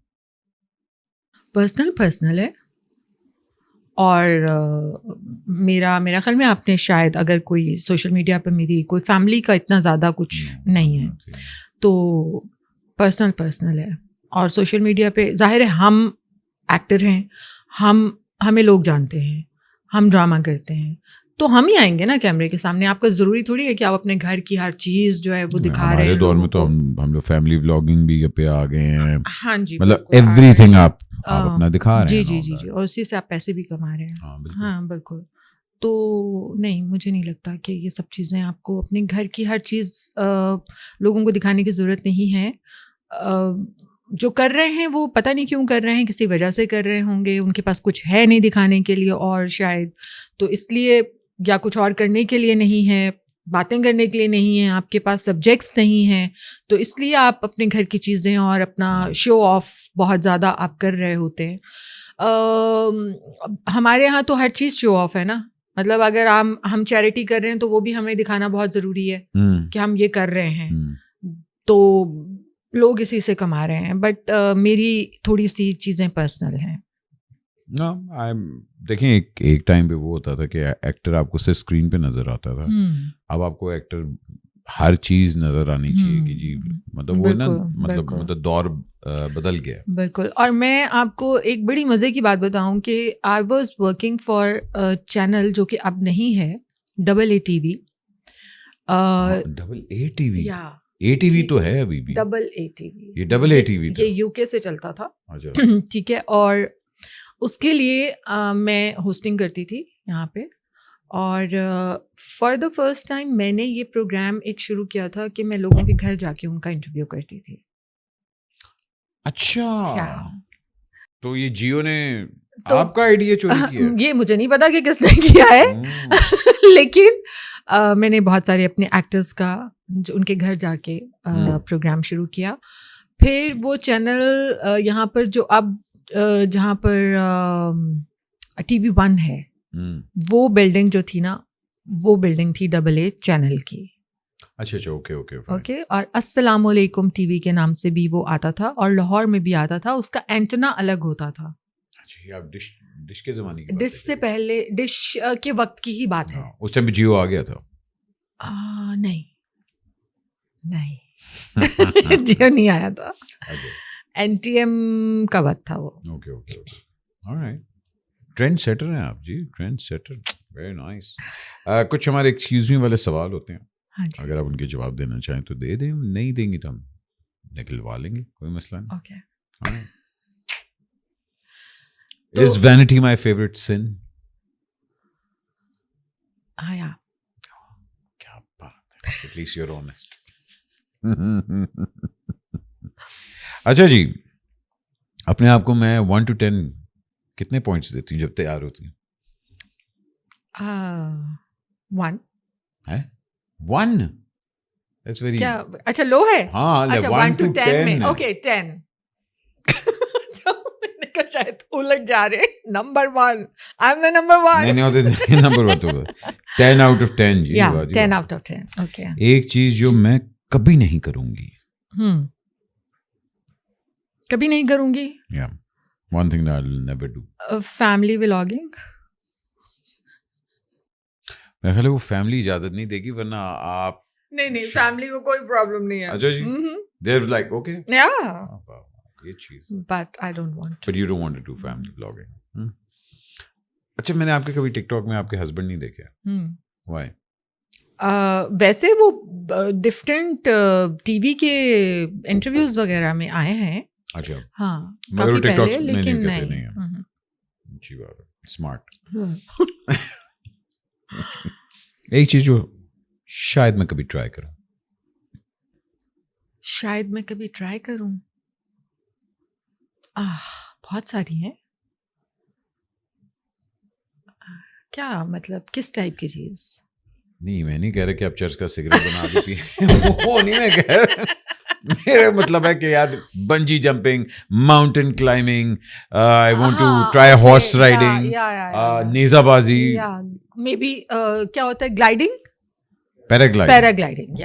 Personal ہے, اور میرا خیال میں آپ نے شاید اگر کوئی سوشل میڈیا پہ میری کوئی فیملی کا اتنا زیادہ کچھ نہیں ہے تو پرسنل ہے. اور سوشل میڈیا پہ ظاہر ہے ہم ایکٹر ہیں, ہمیں لوگ جانتے ہیں, ہم ڈرامہ کرتے ہیں, تو ہم ہی آئیں گے نا کیمرے کے سامنے. آپ کا ضروری تھوڑی ہے کہ آپ اپنے گھر کی ہر چیز جو ہے وہ دکھا رہے ہیں. ہمارے دور میں تو ہم لوگ فیملی ولاگنگ بھی پہ آ گئے ہیں. ہاں جی, مطلب ایوری تھنگ آپ اپنا دکھا رہے ہیں. جی, اور اسی سے آپ پیسے بھی کما رہے ہیں. ہاں بالکل. تو نہیں, مجھے نہیں لگتا کہ یہ سب چیزیں آپ کو اپنے گھر کی ہر چیز لوگوں کو دکھانے کی ضرورت نہیں ہے. جو کر رہے ہیں وہ پتہ نہیں کیوں کر رہے ہیں, کسی وجہ سے کر رہے ہوں گے, ان کے پاس کچھ ہے نہیں دکھانے کے لیے, اور شاید تو اس لیے, یا کچھ اور کرنے کے لیے نہیں ہے, باتیں کرنے کے لیے نہیں ہیں, آپ کے پاس سبجیکٹس نہیں ہیں, تو اس لیے آپ اپنے گھر کی چیزیں اور اپنا شو آف بہت زیادہ آپ کر رہے ہوتے ہیں. ہمارے یہاں تو ہر چیز شو آف ہے نا. مطلب اگر ہم چیریٹی کر رہے ہیں تو وہ بھی ہمیں دکھانا بہت ضروری ہے کہ ہم یہ کر رہے ہیں, تو لوگ اسی سے کما رہے ہیں. بٹ میری تھوڑی سی چیزیں پرسنل ہیں. دیکھیں ایک ٹائم پہ وہ ہوتا تھا کہ ایکٹر آپ کو صرف اسکرین پہ نظر آتا تھا. اب آپ کو ایکٹر ہر چیز نظر آنی چاہیے کہ جی, مطلب وہ نا مطلب دور بدل گیا. بالکل. اور میں آپ کو ایک بڑی مزے کی بات بتاؤں کہ I was working for channel جو کہ اب نہیں ہے, AATV. AATV ATV تو ہے ابھی بھی. AATV, یہ AATV یہ UK سے چلتا تھا. ٹھیک ہے. اور اس کے لیے میں ہوسٹنگ کرتی تھی یہاں پہ, اور فار دا فرسٹ ٹائم میں نے یہ پروگرام ایک شروع کیا تھا کہ میں لوگوں کے گھر جا کے ان کا انٹرویو کرتی تھی. اچھا, تو یہ جیو نے آپ کا آئیڈیا چوری کیا؟ یہ مجھے نہیں پتا کہ کس نے کیا ہے, لیکن میں نے بہت سارے اپنے ایکٹرز کا ان کے گھر جا کے پروگرام شروع کیا. پھر وہ چینل یہاں پر جو اب جہاں پر TV1 ہے, وہ بلڈنگ جو تھی نا, وہ بلڈنگ تھی AA چینل کی. اچھا اوکے. اور السلام علیکم TV کے نام سے بھی وہ آتا تھا, اور لاہور میں بھی آتا تھا. اس کا اینٹنا الگ ہوتا تھا. اچھا, ڈش کے زمانے کی, ڈش سے پہلے, ڈش کے وقت کی ہی بات ہے. اس ٹائم جیو آ گیا تھا؟ نہیں جیو نہیں آیا تھا, NTM کا وقت تھا وہ. اوکے. آلرائٹ. ٹرینڈ سیٹر ہیں آپ جی, ٹرینڈ سیٹر. Very nice. کچھ ہمارے ایکسکیوز می والے سوال ہوتے ہیں, اگر آپ ان کے جواب دینا چاہیں تو دے دیں, نہیں دیں گے تو ہم نکلوا لیں گے, کوئی مسئلہ نہیں. Okay. Is vanity my favorite sin? Yeah. کیا بات ہے, at least you're honest. اچھا جی, اپنے آپ کو میں 1 to 10 کتنے پوائنٹس دیتی ہوں جب تیار ہوتی ہوں؟ 1. 1? That's very... کیا اچھا لو ہے؟ ہاں, 1 to 10 میں. اوکے 10. شاید الٹ جا رہے. نمبر 1. I'm the number 1. نہیں ہوتے نمبر 1 تو 10 out of 10 جی. 10 out of 10. اوکے. ایک چیز جو میں کبھی نہیں کروں گی. کبھی نہیں کروں گی. Yeah. One thing that I'll never do. Family vlogging. میرا خیال ہے وہ فیملی اجازت نہیں دے گی, ورنہ آپ... نہیں فیملی کو کوئی پرابلم نہیں ہے. اچھا جی. They're like okay. Yeah. یہ چیز. But I don't want to. But you don't want to do family vlogging. اچھا, میں نے آپ کے کبھی ٹک ٹاک میں آپ کے ہسبینڈ نہیں دیکھے. Why? ویسے وہ ڈفرینٹ TV کے انٹرویوز وغیرہ میں آئے ہیں. اچھا. ہاں کافی پہلے, لیکن نہیں. اچھی بات ہے, اسمارٹ. ایک چیز جو شاید میں کبھی ٹرائی کروں. شاید میں کبھی ٹرائی کروں, بہت ساری ہیں. کیا مطلب کس ٹائپ کی چیز؟ نہیں میں نہیں کہہ رہا کہ آپ چرچ کا سگریٹ بنا دیتی ہیں, وہ نہیں میں کہہ رہا. میرا مطلب ہے کہ یار bungee jumping, mountain climbing, I want to try horse riding, نیزہ بازی, مے بی کیا ہوتا ہے, گلائڈنگ, پیراگلائڈنگ.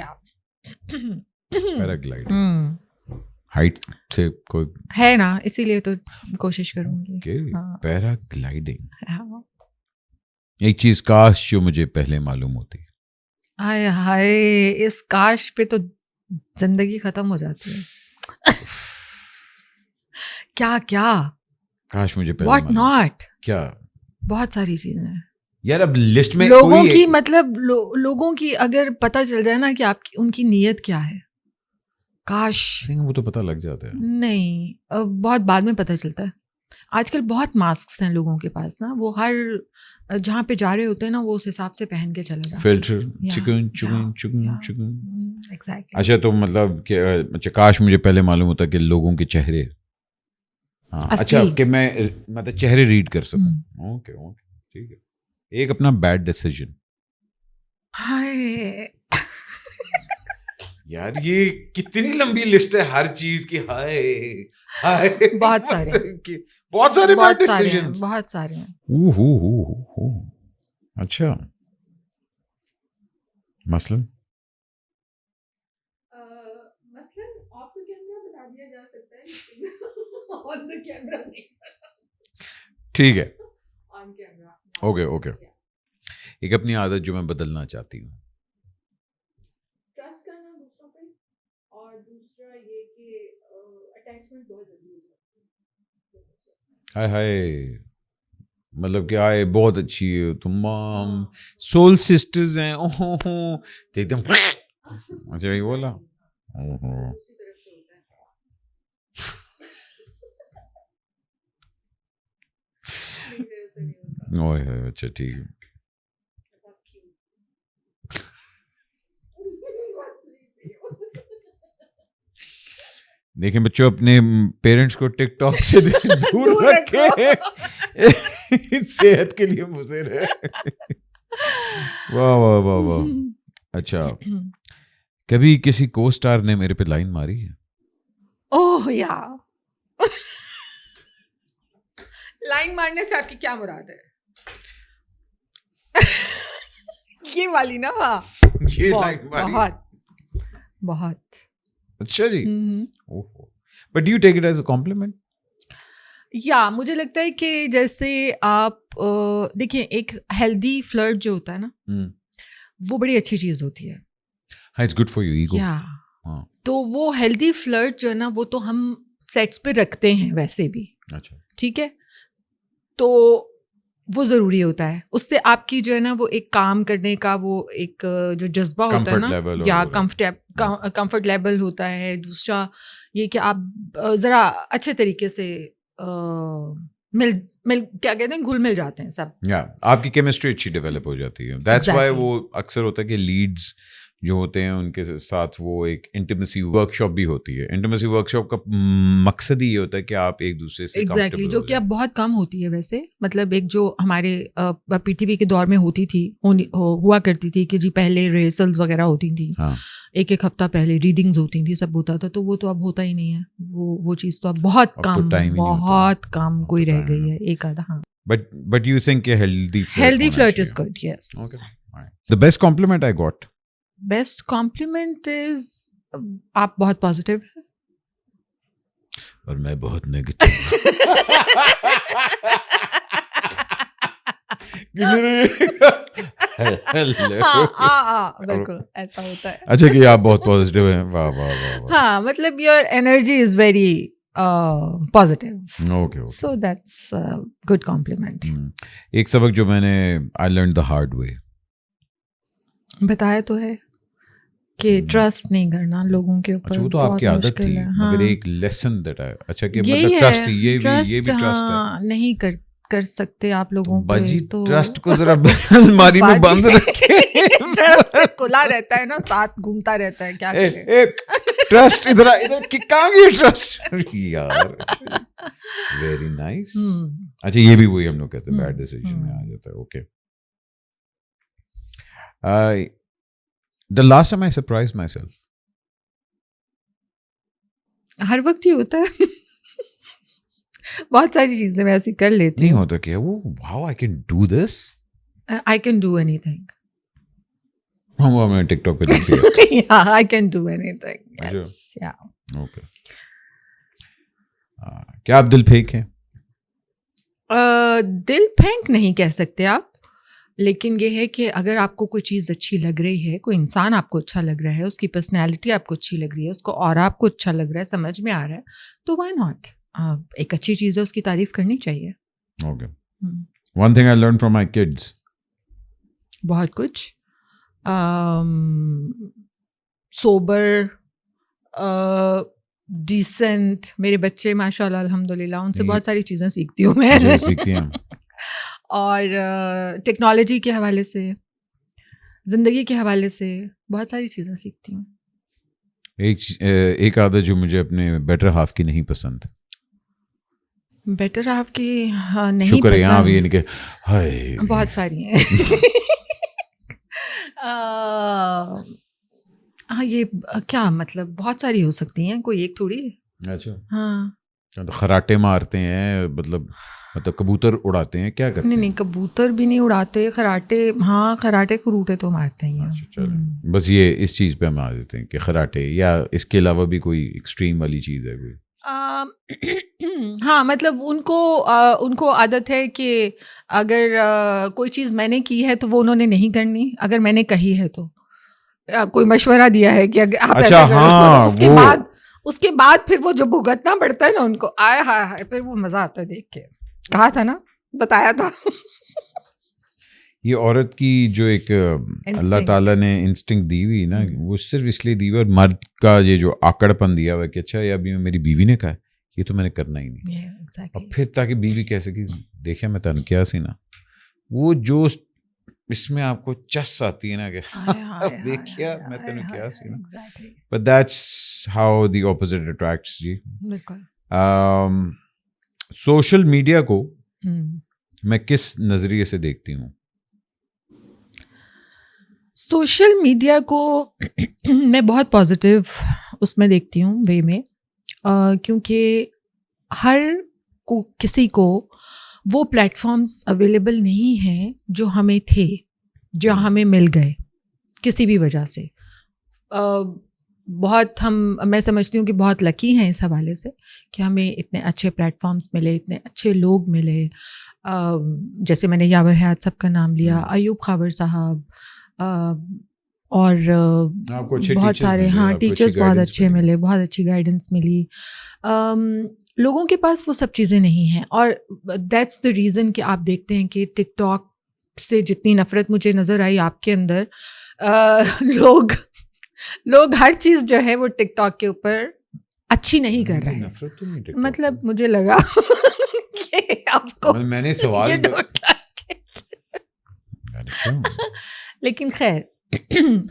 ہائٹ سے کوئی ہے نا, اسی لیے تو کوشش کروں گی. پیراگلائڈنگ ایک چیز کاش جو مجھے پہلے معلوم ہوتی. ہائے ہائے, اس کاش پہ تو زندگی ختم ہو جاتی ہے. کیا کیا کاش مجھے پہلے واٹ ناٹ, کیا بہت ساری چیزیں ہیں یار. اب لسٹ میں لوگوں کی مطلب لوگوں کی اگر پتہ چل جائے نا کہ آپ کی ان کی نیت کیا ہے, کاش. وہ تو پتہ لگ جاتا ہے. نہیں, بہت بعد میں پتہ چلتا ہے. آج کل بہت ماسکس ہیں لوگوں کے پاس نا, وہ ہر جہاں پہ جا رہے ہوتے ہیں نا وہ اس حساب سے پہن کے چلے جاتے ہیں. Filter chicken. اچھا تو مطلب کہ اچھا کاش مجھے پہلے معلوم ہوتا کہ لوگوں کے چہرے, اچھا کہ میں مطلب چہرے ریڈ کر سکوں. اوکے ٹھیک ہے. ایک اپنا بیڈ ڈیسیژن. ہائے یار یہ کتنی لمبی لسٹ ہے ہر چیز کی. ہائے بہت سارے بیڈ ڈیسیژنز, بہت سارے ہیں. اچھا مثلاً آف دا کیمرہ بتا دیا جا سکتا ہے, آن دا کیمرہ نہیں. ٹھیک ہے, آن کیمرہ. اوکے. ایک اپنی عادت جو میں بدلنا چاہتی ہوں. ٹرسٹ کرنا دوسروں پہ, اور دوسرا یہ کہ اٹیچمنٹ بہت ضروری ہے. ہائے مطلب کہ آئے بہت اچھی ہے, تمام سول سسٹرز ہیں. ایک دم اچھا یہی بولا. اچھا ٹھیک ہے. دیکھیں بچوں اپنے پیرنٹس کو ٹک ٹاک سے دور رکھیں, صحت کے لیے مضر ہے. واہ. اچھا کبھی کسی کو اسٹار نے میرے پہ لائن ماری ہے؟ اوہ یا لائن مارنے سے آپ کی کیا مراد ہے؟ یہ والی نا, بہت. اچھا جی. But you take it as a compliment. یا مجھے لگتا ہے کہ جیسے آپ دیکھیں ایک ہیلدی فلرٹ جو ہوتا ہے نا, وہ بڑی اچھی چیز ہوتی ہے. It's good for you ego. تو وہ ہیلدی فلرٹ جو ہے نا وہ تو ہم سیٹس پہ رکھتے ہیں ویسے بھی. اچھا ٹھیک ہے, تو وہ ضروری ہوتا ہے. اس سے آپ کی جو ہے نا وہ ایک کام کرنے کا وہ ایک جو جذبہ ہوتا ہے نا, یا کمفرٹ لیول ہوتا ہے. دوسرا یہ کہ آپ ذرا اچھے طریقے سے کیا کہتے ہیں, گھل مل جاتے ہیں سب. آپ کی کیمسٹری اچھی ڈیولپ ہو جاتی ہے. دیٹس وائی وہ اکثر ہوتا ہے کہ لیڈز جو ہوتے ہیں ان کے ساتھ وہ ایک انٹیمیسی ورک شاپ بھی ہوتی ہے. انٹیمیسی ورک شاپ کا مقصد ہی یہ ہوتا ہے کہ آپ ایک دوسرے سے ایگزیکٹلی, جو کہ اب بہت کم ہوتی ہے ویسے. مطلب ایک جو ہمارے پی ٹی وی کے دور میں ہوتی تھی, ہوا کرتی تھی کہ جی پہلے ریہرسلز وغیرہ ہوتی تھیں, ایک ہفتہ پہلے ریڈنگز ہوتی تھیں, سب ہوتا تھا. تو وہ تو اب ہوتا ہی نہیں ہے. وہ چیز تو اب بہت کم کوئی رہ گئی ہے, ایک آدھا. ہاں بٹ یو تھنک کہ healthy flirt is good. Yes. The best complement I got, best complement is آپ بہت پازیٹیو ہیں اور میں بہت نیگیٹو. بالکل ایسا ہوتا ہے. اچھا کہ آپ بہت پازیٹیو ہیں. واہ واہ واہ. ہاں مطلب your energy is very positive. Okay, so that's good complement. ایک سبق جو میں نے I learn the hard way. بتایا تو ہے کہ ٹرسٹ نہیں کرنا لوگوں کے اوپر. وہ تو آپ کی عادت تھی, مگر ایک لیسن دیٹ ہے. اچھا کہ مطلب ٹرسٹ, یہ بھی ٹرسٹ ہے, نہیں کر سکتے آپ لوگوں باجی پہ تو ٹرسٹ کو ذرا الماری میں بند رکھے. ٹرسٹ کھلا رہتا ہے نا, ساتھ گھومتا رہتا ہے, کیا کرے. ٹرسٹ ادھر کہاں گئی ٹرسٹ یار. Very nice. اچھا یہ بھی وہی ہم لوگ کہتے ہیں بیڈ ڈیسیژن میں آ جاتا ہے. Okay. The last time I surprised myself. ہر وقت ہی ہوتا ہے. بہت ساری چیزیں میں ایسی کر لیتی نہیں ہوں. ہوتا کہ وہ wow I can do this. I can do anything. وہ میں ٹک ٹاک پہ دیکھ لیا. Yeah, I can do anything. Yes, yeah. Okay. کیا آپ دل پھینک ہیں؟ دل پھینک نہیں کہہ سکتے آپ, لیکن یہ ہے کہ اگر آپ کو کوئی چیز اچھی لگ رہی ہے, کوئی انسان آپ کو اچھا لگ رہا ہے, اس کی پرسنالٹی آپ کو اچھی لگ رہی ہے, اس کو اور آپ کو اچھا لگ رہا ہے, سمجھ میں آ رہا ہے, تو وائی ناٹ. ایک اچھی چیز ہے, اس کی تعریف کرنی چاہیے. Okay. One thing I learned from my kids. بہت کچھ. Sober, decent. میرے بچے ماشاء اللہ الحمد للہ, ان سے بہت ساری چیزیں سیکھتی ہوں میں. سیکھتی ہیں. اور ٹیکنالوجی کے حوالے سے, زندگی کے حوالے سے بہت ساری چیزیں سیکھتی ہوں. ایک عادت جو مجھے اپنے بیٹر ہاف کی نہیں پسند. بیٹر ہاف کی نہیں شکر ہے یہاں بھی پسند, ان کے ہائے بہت ساری ہیں. ہاں یہ کیا مطلب, بہت ساری ہو سکتی ہیں, کوئی ایک تھوڑی. اچھا. ہاں خراٹے مارتے ہیں, مطلب کبوتر اڑاتے ہیں, کیا کرتے ہیں؟ نہیں کبوتر بھی نہیں اڑاتے, خراٹے ہاں, خراٹے کروٹے تو مارتے ہیں. بس یہ اس چیز پہ ہم آ جاتے ہیں کہ خراٹے, یا اس کے علاوہ بھی کوئی ایکسٹریم والی چیز ہے کوئی؟ ہاں مطلب ان کو عادت ہے کہ اگر کوئی چیز میں نے کی ہے تو وہ انہوں نے نہیں کرنی, اگر میں نے کہی ہے تو کوئی مشورہ دیا ہے کہ آپ ایسا کرو, اس کے بعد پھر وہ جو بھگتنا پڑتا ہے نا ان کو, آئے ہائے ہائے, پھر وہ مزہ آتا ہے دیکھ کے. کہا تھا نا, بتایا تھا. یہ عورت کی جو ایک اللہ تعالیٰ نے انسٹنکٹ دی ہوئی نا, وہ صرف اس لیے دی ہوئی, اور مرد کا یہ جو آکڑ پن دیا ہوا ہے کہ اچھا یہ ابھی میری بیوی نے کہا ہے, یہ تو میں نے کرنا ہی نہیں. اور پھر تاکہ بیوی کہہ سکے دیکھیں میں تن کیا سی نا, وہ جو اس میں آپ کو چس آتی ہے نا کہ دیکھیا میں تینوں کیا سی نا. But that's how the opposite attracts. جی سوشل میڈیا کو میں کس نظریے سے دیکھتی ہوں؟ سوشل میڈیا کو میں بہت پازیٹیو اس میں دیکھتی ہوں وے میں, کیونکہ ہر کسی کو وہ پلیٹ فارمز اویلیبل نہیں ہیں جو ہمیں تھے, جو ہمیں مل گئے کسی بھی وجہ سے. بہت میں سمجھتی ہوں کہ بہت لکی ہیں اس حوالے سے کہ ہمیں اتنے اچھے پلیٹ فارمز ملے, اتنے اچھے لوگ ملے. جیسے میں نے یاور حیات صاحب کا نام لیا, ایوب خاور صاحب, اور بہت سارے ہاں ٹیچرز بہت اچھے ملے, بہت اچھی گائیڈنس ملی. لوگوں کے پاس وہ سب چیزیں نہیں ہیں, اور دیٹس دا ریزن کہ آپ دیکھتے ہیں کہ ٹک ٹاک سے جتنی نفرت مجھے نظر آئی آپ کے اندر, لوگ ہر چیز جو ہے وہ ٹک ٹاک کے اوپر اچھی نہیں کر رہے ہیں. مطلب مجھے لگا کہ آپ کو میں نے سوال لیکن خیر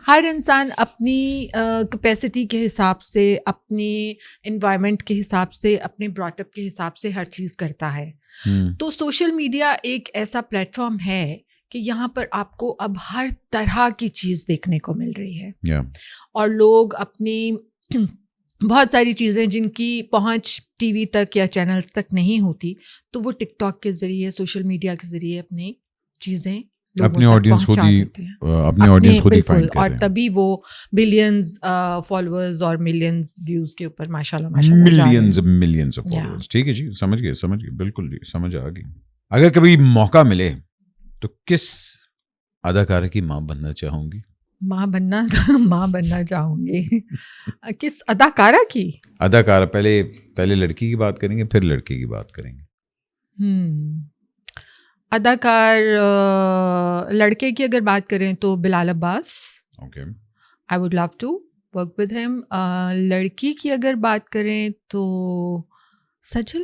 ہر انسان اپنی کیپیسٹی کے حساب سے, اپنی انوائرمنٹ کے حساب سے, اپنے براٹ اپ کے حساب سے ہر چیز کرتا ہے. تو سوشل میڈیا ایک ایسا پلیٹ فارم ہے کہ یہاں پر آپ کو اب ہر طرح کی چیز دیکھنے کو مل رہی ہے, اور لوگ اپنی بہت ساری چیزیں جن کی پہنچ ٹی وی تک یا چینلز تک نہیں ہوتی, تو وہ ٹک ٹاک کے ذریعے, سوشل میڈیا کے ذریعے اپنی چیزیں اپنی آڈینس خود ہی فائنڈ کر رہے ہیں, اور تبھی وہ بلینز فالوورز اور ملینز ویوز کے اوپر ماشاء اللہ ملینز آف فالوورز. ٹھیک ہے جی, سمجھ گئے بالکل جی, سمجھ آ گئی. اگر کبھی موقع ملے تو کس اداکارہ کی ماں بننا چاہوں گی؟ ماں بننا چاہوں گی. کس اداکارہ کی؟ اداکارہ پہلے لڑکی کی بات کریں گے, پھر لڑکے کی بات کریں گے. اداکار لڑکے کی اگر بات کریں تو Bilal Abbas. Okay, I would love to work with him. لڑکی کی اگر بات کریں تو سجل.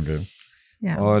Okay. Yeah. اور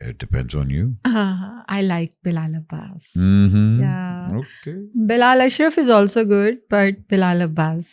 It depends on you. I like Bilal Abbas. Yeah. Okay. Bilal Ashraf is also good, but Bilal Abbas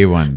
A1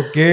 Okay,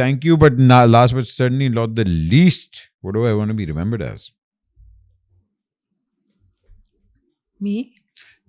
thank you. But last but certainly not the least, what do I want to be remembered as? Me?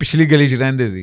ਪਿਛਲੀ ਗਲੀ 'ਚ ਰਹਿੰਦੇ ਸੀ.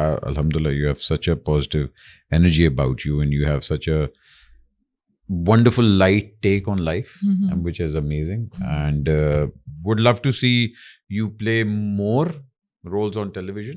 alhamdulillah you have such a positive energy about you and you have such a wonderful light take on life, which is amazing, and would love to see you play more roles on television.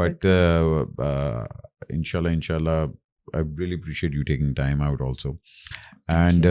But inshallah I really appreciate you taking time out also. And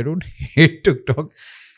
I don't hate TikTok.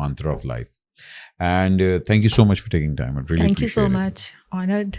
mantra of life. And thank you so much for taking time. I really thank you so it. much. Honored.